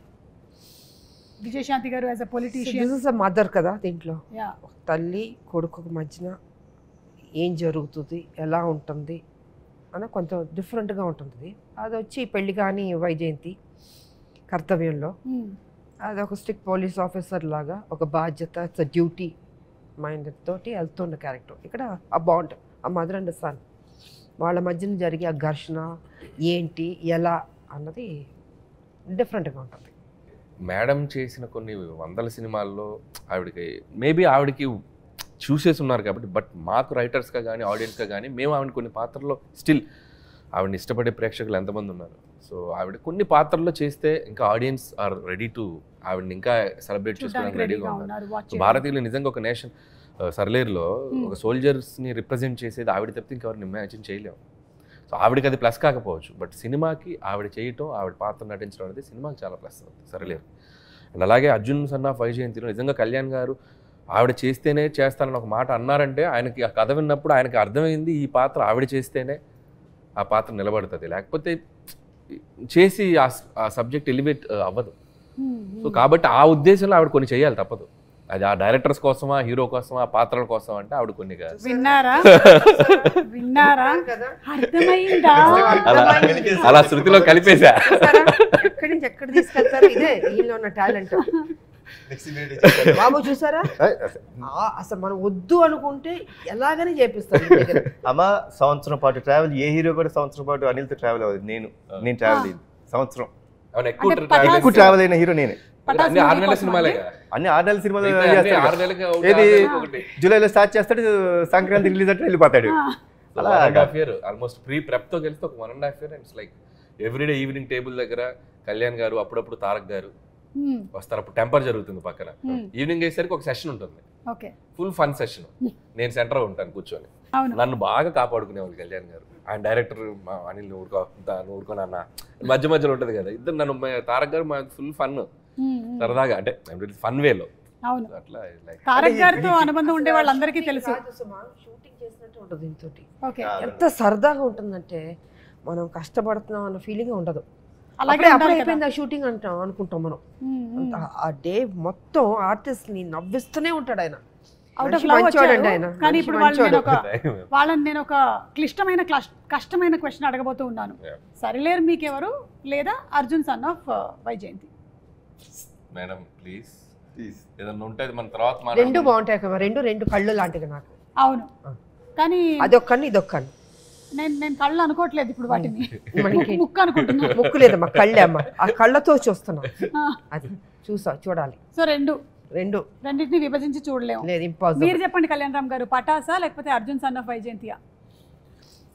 విజయశాంతి గారు as a politician, this is a mother కదా, దీంట్లో యా, ఒక తల్లి కొడుకు మధ్యన ఏం జరుగుతుంది, ఎలా ఉంటుంది అని కొంచెం డిఫరెంట్గా ఉంటుంది. అది వచ్చి పెళ్లి కానీ వైజయంతి కర్తవ్యంలో అది ఒక స్ట్రిక్ట్ పోలీస్ ఆఫీసర్ లాగా ఒక బాధ్యత, ఇట్స్ అ డ్యూటీ మైండ్ తోటి వెళ్తున్న క్యారెక్టర్. ఇక్కడ ఆ బాండ్, ఆ మదర్ అండ్ సన్ వాళ్ళ మధ్యన జరిగే ఆ ఘర్షణ ఏంటి ఎలా అన్నది డిఫరెంట్గా ఉంటుంది. మేడం చేసిన కొన్ని వందల సినిమాల్లో ఆవిడకి చూసేసి ఉన్నారు కాబట్టి, బట్ మాకు రైటర్స్గా కానీ ఆడియన్స్గా కానీ మేము ఆవిడ కొన్ని పాత్రల్లో స్టిల్ ఆవిడని ఇష్టపడే ప్రేక్షకులు ఎంతమంది ఉన్నారు. సో ఆవిడ కొన్ని పాత్రల్లో చేస్తే ఇంకా ఆడియన్స్ ఆర్ రెడీ టు ఆవిడని ఇంకా సెలబ్రేట్ చేసుకోవడానికి రెడీగా ఉన్నారు. సో భారతీయులు నిజంగా ఒక నేషన్, సర్లేరులో ఒక సోల్జర్స్ని రిప్రజెంట్ చేసేది ఆవిడ తప్పితే ఇంకెవరిని ఇమాజిన్ చేయలేము. సో ఆవిడకి అది ప్లస్ కాకపోవచ్చు, బట్ సినిమాకి ఆవిడ చేయటం, ఆవిడ పాత్ర నటించడం అనేది సినిమాకి చాలా ప్లస్ అవుతుంది సర్లేరు. అండ్ అలాగే అర్జున్ సన్ ఆఫ్ వైజయంతిలో నిజంగా కళ్యాణ్ గారు ఆవిడ చేస్తేనే చేస్తానని ఒక మాట అన్నారంటే, ఆయనకి ఆ కథ విన్నప్పుడు ఆయనకి అర్థమైంది ఈ పాత్ర ఆవిడ చేస్తేనే ఆ పాత్ర నిలబడుతుంది, లేకపోతే చేసి ఆ సబ్జెక్ట్ ఎలివేట్ అవ్వదు. సో కాబట్టి ఆ ఉద్దేశంలో ఆవిడ కొన్ని చేయాలి, తప్పదు. అది ఆ డైరెక్టర్స్ కోసమా, హీరో కోసమా, పాత్రల కోసం అంటే ఆవిడ కొన్ని కాదు. విన్నారా అర్థమైందా? అలా శృతిలో కలిపేశా. ఎక్కడి నుంచి ఎక్కడ తీసుకెళ్తారు, ఇదే వీళ్ళలో ఉన్న టాలెంట్. బాబు చూసారా, అసలు మనం వద్దు అనుకుంటే ఎలాగని చేపిస్తారు. అమ్మ సంవత్సరం పాటు ట్రావెల్, ఏ హీరో కూడా సంవత్సరం పాటు అనిల్తో ట్రావెల్ అవ్వదు. నేను ట్రావెల్ అయ్యింది సంవత్సరం. ఎక్కువ ట్రావెల్ అయిన హీరో నేనే. అన్ని 6 నెలల సినిమాలే, అన్ని 6 నెలల సినిమాలు. 6 నెలలకి ఏది జూలైలో స్టార్ట్ చేస్తాడు, సంక్రాంతి రిలీజ్ అంటే వెళ్ళిపోతాడు. అలా 1.5 year ఆల్మోస్ట్ ప్రెప్ తో కలిస్తే ఒక 1.5 year. It's like everyday evening table దగ్గర కళ్యాణ్ గారు, అప్పుడప్పుడు తారక్ గారు వస్తారు. అప్పుడు టెంపర్ జరుగుతుంది పక్కన. ఈవినింగ్ అయ్యేసరికి ఒక సెషన్ ఉంటుంది, ఫుల్ ఫన్ సెషన్. నేను సెంటర్ ఉంటాను కూర్చొని. నన్ను బాగా కాపాడుకునేవాళ్ళు కళ్యాణ్ గారు. ఆయన డైరెక్టర్ అనిల్ ఊరుకోనన్న మధ్య మధ్యలో ఉంటుంది కదా, ఇద్దరు నన్ను తారక్ గారు ఫుల్ ఫన్ సరదాగా, అంటే ఫన్ వేలో. అట్లా తారక్ గారితో అనుబంధం ఉండే వాళ్ళందరికీ తెలుసు. షూటింగ్ చేసినట్టు ఉంటుంది దీంతో. ఎంత సరదాగా ఉంటుందంటే మనం కష్టపడుతున్నాం అన్న ఫీలింగ్ ఉండదు. అలాగే అప్పుడే అయిపోయింది ఆ షూటింగ్ అంటాం అనుకుంటాం మనం. ఆ డే మొత్తం ఆర్టిస్ట్ని నవ్విస్తూనే ఉంటాడు ఆయన. అవుట్ ఆఫ్ లవ్ వచ్చాడు. కానీ ఇప్పుడు వాళ్ళని నేను ఒక కష్టమైన క్వశ్చన్ అడగబోతూ ఉన్నాను. సరిలేరు మీకెవరు లేదా Arjun son of Vyjayanthi? Madam please ఏదన్నా ఉంటే మన తర్వాత రెండు బాగుంటాయి కదా, రెండు కళ్ళు లాంటివి నాకు. అవును, కానీ అదొక్కని ఇదొక్కని నేను కళ్ళు అనుకోవట్లేదు ఇప్పుడు వాటిని, ముక్కు అనుకుంటున్నా. ముక్కు లేదు మా కళ్ళే అమ్మ, ఆ కళ్ళతో చూస్తున్నాం, అది చూడాలి. సో రెండింటిని విభజించి చూడలేము. లేదు, ఇంపాసిబుల్. మీరు చెప్పండి కళ్యాణ్ రామ్ గారు, పటాసా లేకపోతే అర్జున్ సన్ ఆఫ్ వైజయంతియా?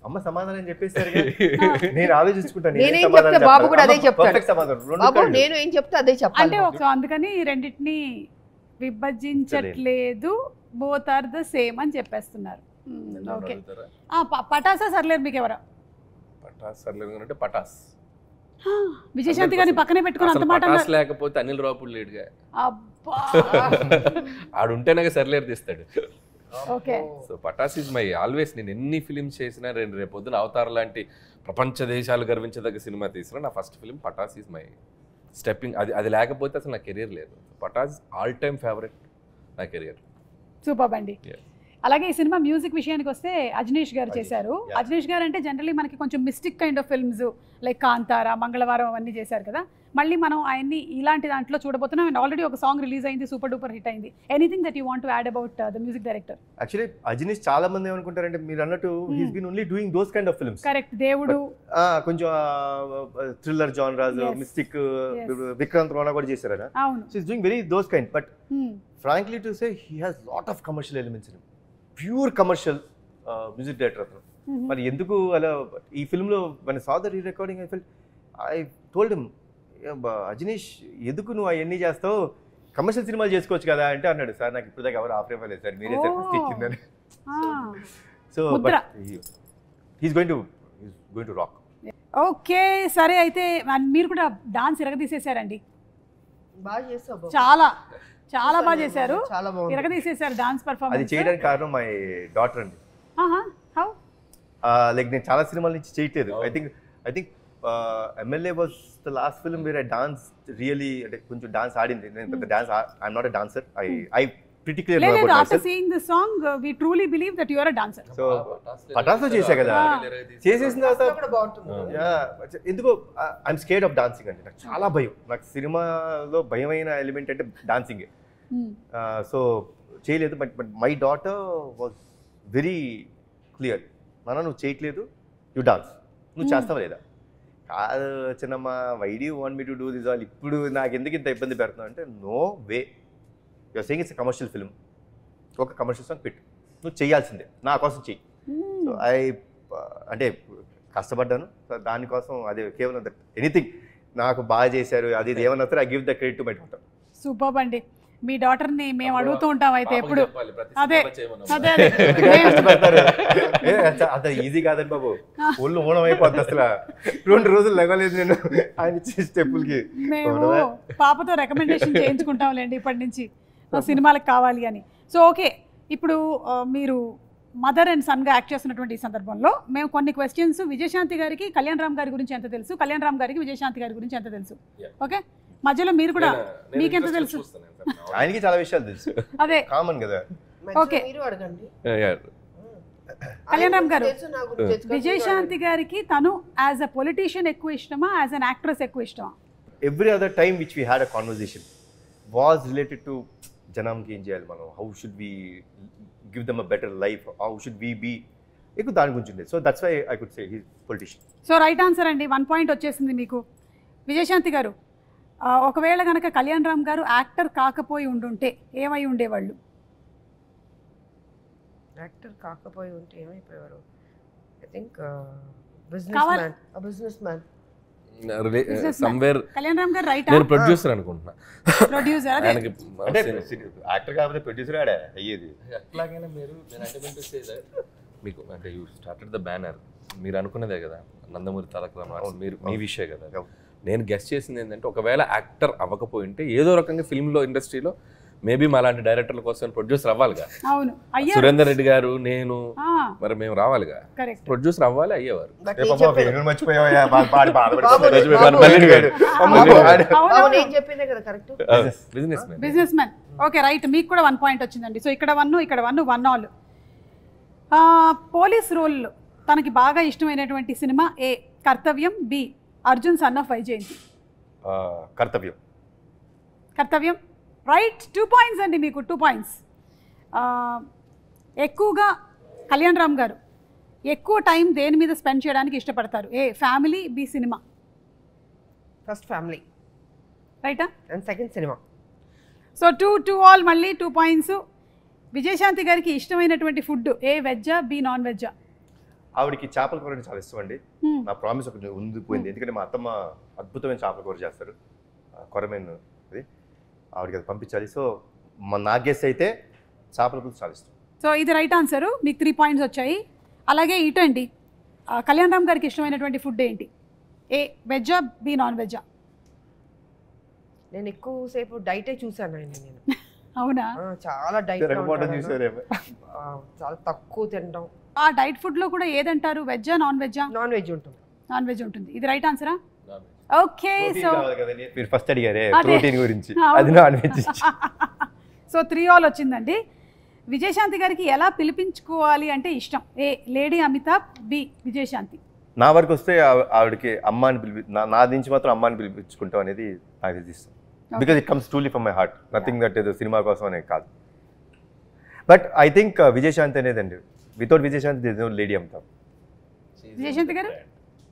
అమ్మ సమాధానం చెప్పేస్తారు, నేను ఆలోచించుకుంటాను. నేనేం చెప్తే బాబు కూడా అదే చెప్తాడు. బాబు నేను ఏం చెప్తే అదే చెప్పాలి. అంటే సో అందుకని రెండింటిని విభజించట్లేదు, బోత్ ఆర్ ద సేమ్ అని చెప్పేస్తున్నారు. ఓకే, పటాసా సర్లేరు మీకు ఎవరా? పటాస్ సర్లేరు అంటే పటాస్. విజయశాంతి గారిని పక్కనే పెట్టుకుని అంత మాట లేకపోతే అనిల్ రావుపూడి లేడుగా, అబ్బా ఆడుంటేనే సర్లేరు తీస్తాడు. Okay, so Pataas is my always. నేను ఎన్ని ఫిలిమ్స్ చేసినా, రేపు పొద్దున అవతార్ లాంటి ప్రపంచ దేశాలు గర్వించదగ్గ సినిమా తీసినా నా first film Pataas is my stepping. అది లేకపోతే అసలు నా కెరీర్ లేదు. పటాస్ ఆల్ టైమ్ ఫేవరెట్ నా కెరియర్. సూపర్ అండి. అలాగే ఈ సినిమా మ్యూజిక్ విషయానికి వస్తే అజనీష్ గారు చేశారు. అజనీష్ గారు అంటే జనరలీ మనకి కొంచెం mystic kind of films like Kantara, మంగళవారం అవన్నీ చేశారు కదా. మళ్ళీ మనం ఆయన్ని ఇలాంటి దాంట్లో చూడబోతున్నాం. అండ్ ఆల్రెడీ ఒక సాంగ్ రిలీజ్ అయింది, సూపర్ డూపర్ హిట్ అయింది. Anything that you want to add about the music director? Actually Ajaneesh చాలా మంది ఏమనుకుంటారంటే మీరు అన్నట్టు he's been only doing those kind of films. Correct, దేవుడు కొంచెం thriller genres, mystic, Vikrant Rona కూడా చేశారు కదా. అవును, so is doing very those kind. But frankly to say he has lot of commercial elements in him. Pure commercial music director అతను. మరి ఎందుకు అలా ఈ ఫిల్మ్లో మన saw the re recording I told him, Ajaneesh ఎందుకు నువ్వు అవన్నీ చేస్తావు, కమర్షియల్ సినిమాలు చేసుకోవచ్చు కదా అంటే అన్నాడు, సార్ నాకు ఇప్పుడు దాకా ఎవరు ఆఫర్ ఇవ్వలేదు సార్, మీరే సార్ ఫస్ట్ ఇచ్చిందని. So but he's going to rock. Okay, సరే అయితే మీరు కూడా డాన్స్ ఇరగదీసేశారండి. బాగా చేస్తావు, చాలా బాగా చేశారు, చాలా బాగుంది, ఇరగదీసేశారు డాన్స్ పర్ఫార్మెన్స్. అది చేయడానికి కారణం మై డాటర్ అండి. హౌ లైక్ నేను చాలా సినిమాల నుంచి చేయట్లేదు. I think MLA was the last film where I dance really, అంటే కొంచెం డాన్స్ ఆడింది. నేను పెద్ద dance, I'm not a dancer. I pretty clear about myself. After seeing this song, we truly believe that you are a dancer. So పటాస్లో చేశా కదా, చేసేసిన తర్వాత ఎందుకో ఐఎమ్ స్కేర్డ్ ఆఫ్ డాన్సింగ్ అంటే నాకు చాలా భయం. నాకు సినిమాలో భయమైన ఎలిమెంట్ అంటే డాన్సింగే. సో చేయలేదు. But my daughter was very clear, నాన్న నువ్వు చేయట్లేదు, యూ డాన్స్, నువ్వు చేస్తావా లేదా? కాదు చిన్నమ్మ, why do you want me to do this all, ఇప్పుడు నాకు ఎందుకు ఇంత ఇబ్బంది పెడుతున్నావు అంటే, no way, you're saying it's commercial film, ఒక కమర్షియల్ సాంగ్ పెట్టు, నువ్వు చేయాల్సిందే, నా కోసం చెయ్యి. సో అంటే కష్టపడ్డాను. సో దానికోసం అది కేవలం ఎనీథింగ్ నాకు బాగా చేశారు అది ఇది ఏమన్నా I give the credit to my daughter. Super అండి. మీ డాటర్ని మేము అడుగుతూ ఉంటాం అయితే ఎప్పుడు. అదే అంత ఈజీ కాదండి బాబు, ఒళ్ళు ఓనం అయిపోద్ది అసలు. 2 రోజులు లెగలేదు నేను ఆయన ఇచ్చే స్టెప్పులకి. మేము పాపతో రికమెండేషన్ చేయించుకుంటాంలేండి ఇప్పటి నుంచి సినిమాలకు కావాలి అని. సో ఓకే, ఇప్పుడు మీరు మదర్ అండ్ సన్గా యాక్ట్ చేస్తున్నటువంటి ఈ సందర్భంలో మేము కొన్ని క్వశ్చన్స్, విజయశాంతి గారికి కళ్యాణ్ రామ్ గారి గురించి ఎంత తెలుసు, కళ్యాణ్ రామ్ గారికి విజయశాంతి గారి గురించి ఎంత తెలుసు, ఓకే మధ్యలో మీరు కూడా మీకెంత తెలుసు? ఆయనకి చాలా విషయాలు తెలుసు, అదే కామన్ కదా. ఓకే, మీరు అడగండి. కళ్యాణ్ రామ్ గారు, విజయశాంతి గారికి తను యాజ్ అ పొలిటీషియన్ ఎక్కువ ఇష్టమా, యాజ్ అన్ యాక్ట్రెస్ ఎక్కువ ఇష్టమా? Every other time which we had a conversation was related to జనంకి ఏం చేయాలి మనం, how should we give them a better life, how should we be, ఎక్కువ దాని గురించి ఉండేది. So that's why I could say he politician. So right answer అండి, 1 point వచ్చేసింది మీకు. విజయశాంతి గారు, ఒకవేళ కనుక కళ్యాణ్ రామ్ గారు యాక్టర్ కాకపోయి ఉండుంటే ఏమై ఉండేవాళ్ళు? యాక్టర్ కాకపోయి ఉంటే ఏమైపోయేవారు? I think business man. Somewhere Kalyan Ram garu right, నేను ప్రొడ్యూసర్ అనుకుంటున్నా. ప్రొడ్యూసర్ అంటే యాక్టర్ కాకపోతే ప్రొడ్యూసర్ ఆడే అయ్యేది. ఎట్లాగైనా మీరు మీకు అంటే యూ స్టార్టెడ్ ద బ్యానర్, మీరు అనుకున్నదే కదా నందమూరి తారక రామారావు, మీరు మీ విషయం కదా. నేను గెస్ట్ చేసింది ఏంటంటే, ఒకవేళ యాక్టర్ అవ్వకపోయింటే ఏదో రకంగా ఫిల్మ్లో ఇండస్ట్రీలో మేబీ మా లాంటి డైరెక్టర్ల కోసం ప్రొడ్యూసర్ అవ్వాలిగా. అవును అయ్యా సురేందర్ రెడ్డి గారు నేను మరి మేము రావాలిగా, కరెక్ట్ ప్రొడ్యూసర్ అవ్వాలి, అయ్యేవారు. మర్చిపోయా నేను చెప్పిందే కదా correct. Business man. Okay right, మీకు కూడా 1 పాయింట్ వచ్చిందండి. సో ఇక్కడ 1 ఇక్కడ 1 1-all. పోలీస్ రోల్ తనకి బాగా ఇష్టమైనటువంటి cinema A Kartavyam, B Arjun son of Vyjayanthi. Kartavyam. Kartavyam right, 2 points అండి మీకు, 2 పాయింట్స్. ఎక్కువగా కళ్యాణ్ రామ్ గారు ఎక్కువ టైం దేని మీద స్పెండ్ చేయడానికి ఇష్టపడతారు? A family, B cinema. First family రైటా, and second cinema. So 2-2-all, మళ్ళీ 2 పాయింట్స్. విజయశాంతి గారికి ఇష్టమైనటువంటి ఫుడ్ ఏ వెజ్జా, బి నాన్ వెజ్జా? ఆవిడకి చేపల కూర అంటే చాలా ఇష్టం అండి. నా ప్రామిస్ ఒకటి ఉండిపోయింది, ఎందుకంటే మా అత్తమ్మ అద్భుతమైన చేపల కూర చేస్తారు, కొరమేన్ అది, ఆవిడకి అది పంపించాలి. సో నా గెస్ అయితే చేపల కూర చాలా ఇష్టం. సో ఇది రైట్ ఆన్సరు, మీకు 3 పాయింట్స్ వచ్చాయి. అలాగే ఇటండి, కళ్యాణ్ రామ్ గారికి ఇష్టమైనటువంటి ఫుడ్ ఏంటి? ఏ వెజ్జా, బి నాన్ వెజ్జా? నేను ఎక్కువసేపు డైటే చూసాను ఆయన. నేను అవునా? చాలా డైట్, చాలా తక్కువ తినడం. ఆ డైట్ ఫుడ్ లో కూడా ఏదంటారు, వెజ్జా నాన్ వెజ్జా? నాన్ వెజ్ ఉంటుంది. నాన్ వెజ్ ఉంటుంది. ఇది రైట్ ఆన్సరా? ఓకే. సో మీరు ఫస్ట్ అడిగారే ప్రోటీన్ గురించి, అది నాన్ వెజ్. సో 3-all వచ్చిందండి. విజయశాంతి గారికి ఎలా పిలిపించుకోవాలి అంటే ఇష్టం? ఏ లేడీ అమితాబ్, బి విజయశాంతి. నా వరకు వస్తే ఆవిడకి అమ్మ అని నా నుంచి మాత్రం అమ్మ అని పిలిపించుకుంటాం అనేది నాకు ఇష్టం. Because it comes truly from my heart, nothing that ఏదో సినిమా కోసం అనేది కాదు. బట్ ఐ థింక్ విజయశాంతి అనేదండి, without Vijayashanti there is no lady Amitabh. Vijayashanti garu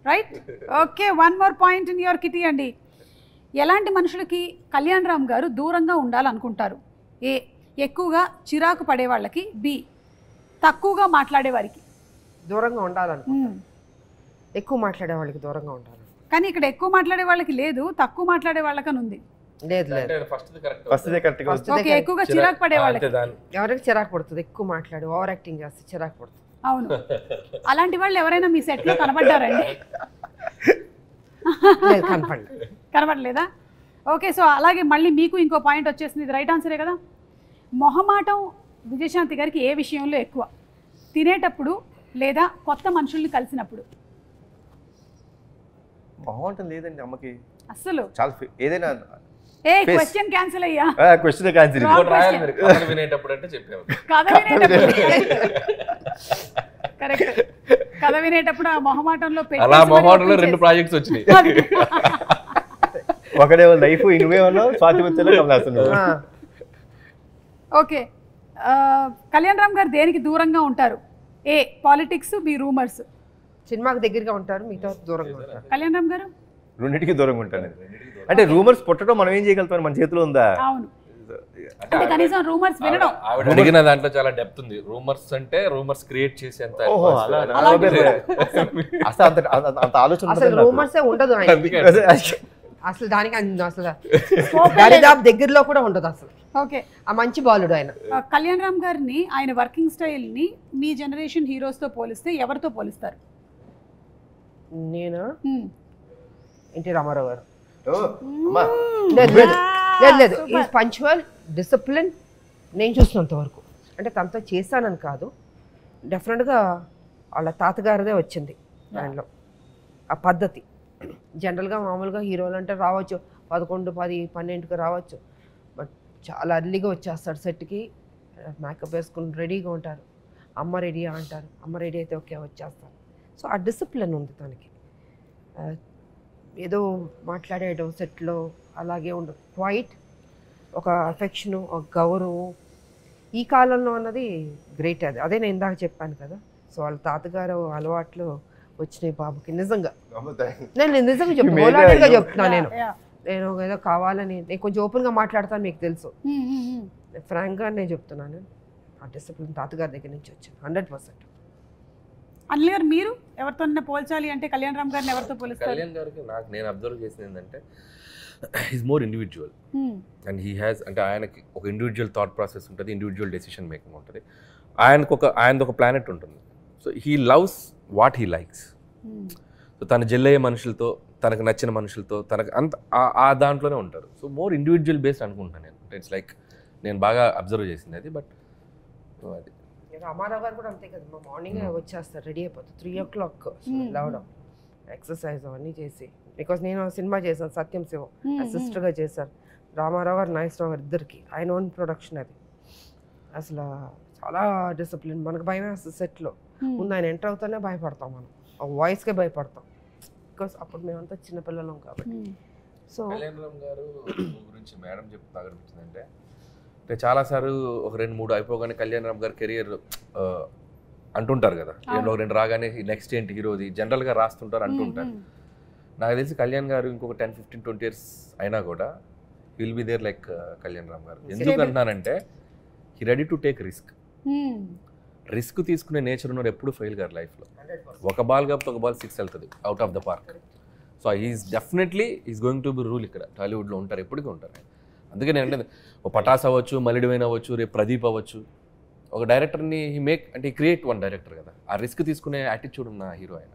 right. Okay, 1 more point in your kitty అండి. ఎలాంటి మనుషులకి కళ్యాణ్ రామ్ గారు దూరంగా ఉండాలనుకుంటారు? ఏ ఎక్కువగా చిరాకు పడే వాళ్ళకి, బి తక్కువగా మాట్లాడే వారికి. దూరంగా ఉండాలనుకుంటా. ఎక్కువ మాట్లాడే వాళ్ళకి దూరంగా ఉండాలి. కానీ ఇక్కడ ఎక్కువ మాట్లాడే వాళ్ళకి లేదు, తక్కువ మాట్లాడే వాళ్ళకని ఉంది. లేదు లేదు, ఓకే, ఎక్కువగా చిరాకు పడే వాళ్ళకి. ఎవరికి చిరాకు పడుతుంది? ఎక్కువ మాట్లాడి ఓవర్ యాక్టింగ్ చేస్తే చిరాకు పడుతుంది. అవును, అలాంటి వాళ్ళు ఎవరైనా మీ సెట్ లో కనబడ్డారండి? కనబడలేదా? ఓకే, సో అలాగే మళ్ళీ మీకు ఇంకో పాయింట్ వచ్చేసింది. ఇది రైట్ ఆన్సరే కదా. మొహమాటం విజయశాంతి గారికి ఏ విషయంలో ఎక్కువ? తినేటప్పుడు లేదా కొత్త మనుషుల్ని కలిసినప్పుడు? మొహమాటం లేదండి అమ్మకి అస్సలు. చాలా ఏదైనా ఏ క్వశ్చన్ క్యాన్సిల్ అయ్యా, క్వశ్చన్ క్యాన్సిల్. కథ వినేటప్పుడు అంటే చెప్పాము, కథ వినేటప్పుడు. కరెక్ట్, కథ వినేటప్పుడు ఆ మొహమాటంలో అలా మొహమాటంలో 2 ప్రాజెక్ట్స్ వచ్చినాయి. ఒకడే లైఫ్, ఇనువేమన్నా స్వాతి వచ్చేలా కమలాసన్. ఓకే, కళ్యాణ్ రామ్ గారు దేనికి దూరంగా ఉంటారు? ఏ పాలిటిక్స్, బి రూమర్స్. సినిమాకి దగ్గరగా ఉంటారు, మిగతా దూరంగా ఉంటారు. కళ్యాణ్ రామ్ గారు రెండింటికి దూరంగా ఉంటాను. అంటే రూమర్స్ పుట్టడం మనం ఏం చేయగలుగుతాం, మన చేతిలో ఉందా? అవును, అంటే కనీసం రూమర్స్ వినడం. ఆవిడ అడిగిన దాంట్లో చాలా డెప్త్ ఉంది. రూమర్స్ అంటే రూమర్స్ క్రియేట్ చేసేంత అంత ఆలోచన. అసలు రూమర్సే ఉండదు అసలు, దానికి అసలు దరిదాపు దగ్గరలో కూడా ఉండదు అసలు. ఓకే, ఆ మంచి బాలుడు ఆయన. కళ్యాణ్ రామ్ గారిని, ఆయన వర్కింగ్ స్టైల్ ని మీ జనరేషన్ హీరోస్ తో పోలిస్తే ఎవరితో పోలిస్తారు? నేను ఎన్టీ రామారావు గారు. లేదు లేదు, ఈజ్ పంక్చువల్, డిసిప్లిన్. నేను చూసినంత వరకు, అంటే తనతో చేశానని కాదు, డెఫినెట్గా వాళ్ళ తాతగారిదే వచ్చింది దానిలో ఆ పద్ధతి. జనరల్గా మామూలుగా హీరోలు అంటే రావచ్చు 11, 10, 12కి రావచ్చు, బట్ చాలా అర్లీగా వచ్చేస్తాడు సెట్కి. మేకప్ వేసుకుని రెడీగా ఉంటారు. అమ్మ రెడీ అంటారు, అమ్మ రెడీ అయితే ఓకే వచ్చేస్తారు. సో ఆ డిసిప్లిన్ ఉంది తనకి. ఏదో మాట్లాడేయడం సెట్లో అలాగే ఉండదు. క్వైట్, ఒక అఫెక్షను, ఒక గౌరవం ఈ కాలంలో అన్నది గ్రేట్. అదే నేను ఇందాక చెప్పాను కదా. సో వాళ్ళ తాతగారు అలవాట్లు వచ్చినాయి బాబుకి. నిజంగా నేను నిజంగా చెప్తాను, చెప్తున్నాను. నేను ఏదో కావాలని, నేను కొంచెం ఓపెన్గా మాట్లాడతాను, మీకు తెలుసు. ఫ్రాంక్గా నేను చెప్తున్నాను, ఆ డిసిప్లిన్ తాతగారి దగ్గర నుంచి వచ్చింది 100%. అనిల్ గారు, మీరు ఎవరితో పోల్చాలి అంటే కళ్యాణ్ రామ్ గారిని ఎవరితో పోలిస్తారు? కళ్యాణ్ గారికి నేను అబ్జర్వ్ చేసింది ఏంటంటే, is more individual and he has, అంటే ఆయనకి ఒక ఇండివిజువల్ థాట్ ప్రాసెస్ ఉంటుంది, ఇండివిజువల్ డెసిషన్ మేకింగ్ ఉంటుంది. ఆయనది ఒక ప్లానెట్ ఉంటుంది. So he loves what he likes. So తను జెల్లయ్యే మనుషులతో, తనకు నచ్చిన మనుషులతో, తనకు అంత ఆ దాంట్లోనే ఉంటారు. సో మోర్ ఇండివిజువల్ బేస్డ్ అనుకుంటున్నాను నేను. ఇట్స్ లైక్ నేను బాగా అబ్జర్వ్ చేసింది అది. బట్ అది రామారావు గారు కూడా అంతే కదా, మా మార్నింగ్ వచ్చేస్తారు, రెడీ అయిపోతారు 3 o'clock లేవడం, ఎక్సర్సైజ్ అవన్నీ చేసి. బికాస్ నేను సినిమా చేశాను సత్యం శివం, సిస్టర్గా చేశారు. రామారావు గారు నాగేశ్వరరావు గారు ఇద్దరికి ఆయన ఓన్ ప్రొడక్షన్ అది. అసలు చాలా డిసిప్లిన్. మనకు భయం వేస్తుంది సెట్లో, ముందు ఆయన ఎంటర్ అవుతానే భయపడతాం, మనం ఆ వాయిస్కే భయపడతాం. బికాస్ అప్పుడు మేమంతా చిన్నపిల్లలం కాబట్టి. సో కళ్యాణ్ రామ్ గారు గురించి మేడం చెప్తా అనిపించిందంటే, అంటే చాలాసార్లు ఒక 2-3 అయిపోగానే కళ్యాణ్ రామ్ గారు కెరియర్ అంటుంటారు కదా, ఒక 2 రాగానే నెక్స్ట్ ఏంటి హీరోది జనరల్గా రాస్తుంటారు అంటుంటారు. నాకు తెలిసి కళ్యాణ్ గారు ఇంకొక 10-15-20 years అయినా కూడా will be there like Kalyan Ram garu. ఎందుకు అంటున్నానంటే he ready to take risk తీసుకునే నేచర్ ఉన్నవాడు ఎప్పుడు ఫెయిల్ గారు లైఫ్లో. ఒక బాల్ కాబట్టి ఒక బాల్ 6 వెళ్తుంది out of the park. So is definitely is going to be rule ఇక్కడ టాలీవుడ్లో ఉంటారు, ఎప్పటికీ ఉంటారు. అందుకే నేను అంటే ఒక పటాస్ అవ్వచ్చు, మలిడివైన అవ్వచ్చు, రేపు ప్రదీప్ అవ్వచ్చు, ఒక డైరెక్టర్ని హీ క్రియేట్ వన్ డైరెక్టర్ కదా, ఆ రిస్క్ తీసుకునే యాటిట్యూడ్ ఉన్న హీరో ఆయన.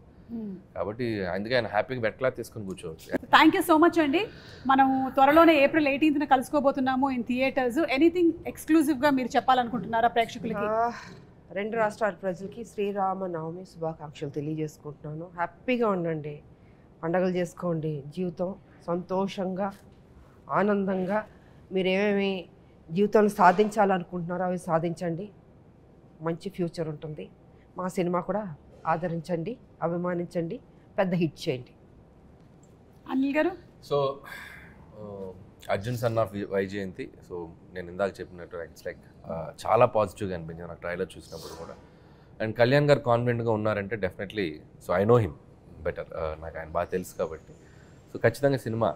కాబట్టి అందుకే ఆయన హ్యాపీగా బెడ్ క్లాత్ తీసుకుని కూర్చోవచ్చు. థ్యాంక్ యూ సో మచ్ అండి. మనం త్వరలోనే April 18th కలుసుకోబోతున్నాము ఇన్ థియేటర్స్. ఎనీథింగ్ ఎక్స్క్లూజివ్గా మీరు చెప్పాలనుకుంటున్నారా ప్రేక్షకులకి? 2 రాష్ట్రాల ప్రజలకి శ్రీరామనవమి శుభాకాంక్షలు తెలియజేసుకుంటున్నాను. హ్యాపీగా ఉండండి, పండగలు చేసుకోండి, జీవితం సంతోషంగా ఆనందంగా మీరు ఏమేమి జీవితంలో సాధించాలనుకుంటున్నారో అవి సాధించండి. మంచి ఫ్యూచర్ ఉంటుంది. మా సినిమా కూడా ఆదరించండి, అభిమానించండి, పెద్ద హిట్ చేయండి. అనిల్ గారు? So Arjun son of Vyjayanthi, so నేను ఇందాక చెప్పినట్టు ఇట్స్ లైక్ చాలా పాజిటివ్గా అనిపించింది నాకు ట్రైలర్ చూసినప్పుడు కూడా. అండ్ కళ్యాణ్ గారు కాన్ఫిడెంట్గా ఉన్నారంటే definitely, so I know him better, నాకు ఆయన బాగా తెలుసు కాబట్టి. సో ఖచ్చితంగా సినిమా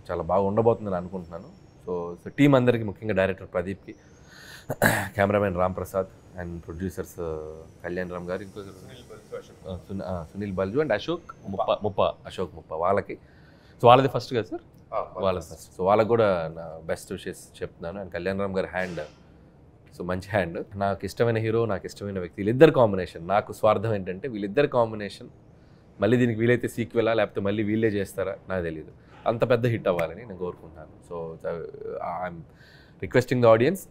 చాలా బాగా ఉండబోతుందని అనుకుంటున్నాను. సో టీం అందరికీ, ముఖ్యంగా డైరెక్టర్ ప్రదీప్కి, cameraman Ram Prasad and producers Kalyan Ram garu, ఇంకో సునీల్ బల్జు అండ్ అశోక్ ముప్ప వాళ్ళకి. సో వాళ్ళది ఫస్ట్ కదా సార్? వాళ్ళ ఫస్ట్. సో వాళ్ళకి కూడా నా బెస్ట్ విషెస్ చెప్తున్నాను. అండ్ కళ్యాణ్ రామ్ గారి హ్యాండ్, సో మంచి హ్యాండ్. నాకు ఇష్టమైన హీరో, నాకు ఇష్టమైన వ్యక్తి, వీళ్ళిద్దరు కాంబినేషన్. నాకు స్వార్థం ఏంటంటే వీళ్ళిద్దరు కాంబినేషన్ మళ్ళీ దీనికి వీలైతే సీక్వెలా లేకపోతే మళ్ళీ వీళ్ళే చేస్తారా నాకు తెలియదు, అంత పెద్ద హిట్ అవ్వాలని నేను కోరుకుంటున్నాను. So I'm requesting the audience,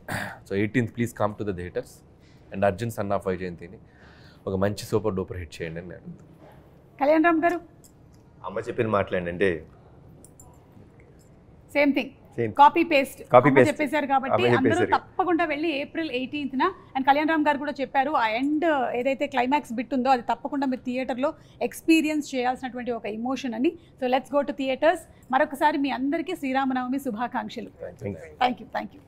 so 18th please come to the theatres and Arjun son of వైజయంతిని ఒక మంచి సూపర్ డూపర్ హిట్ చేయండి అని నేను అడుగుతాను. కళ్యాణ్ రామ్ గారు? అమ్మ చెప్పిన మాట్లాడండి, సేమ్ థింగ్, కాపీ పేస్ట్ చెప్పేశారు కాబట్టి అమ్మ అందరూ చెప్పేశారు. తప్పకుండా వెళ్ళి April 18th and Kalyan Ram గారు కూడా చెప్పారు ఆ ఎండ్ ఏదైతే క్లైమాక్స్ బిట్ ఉందో అది తప్పకుండా మీరు థియేటర్లో ఎక్స్పీరియన్స్ చేయాల్సినటువంటి ఒక ఎమోషన్ అని. So let's go to theatres. మరొకసారి మీ అందరికీ శ్రీరామనవమి శుభాకాంక్షలు. Thank you. Thank you.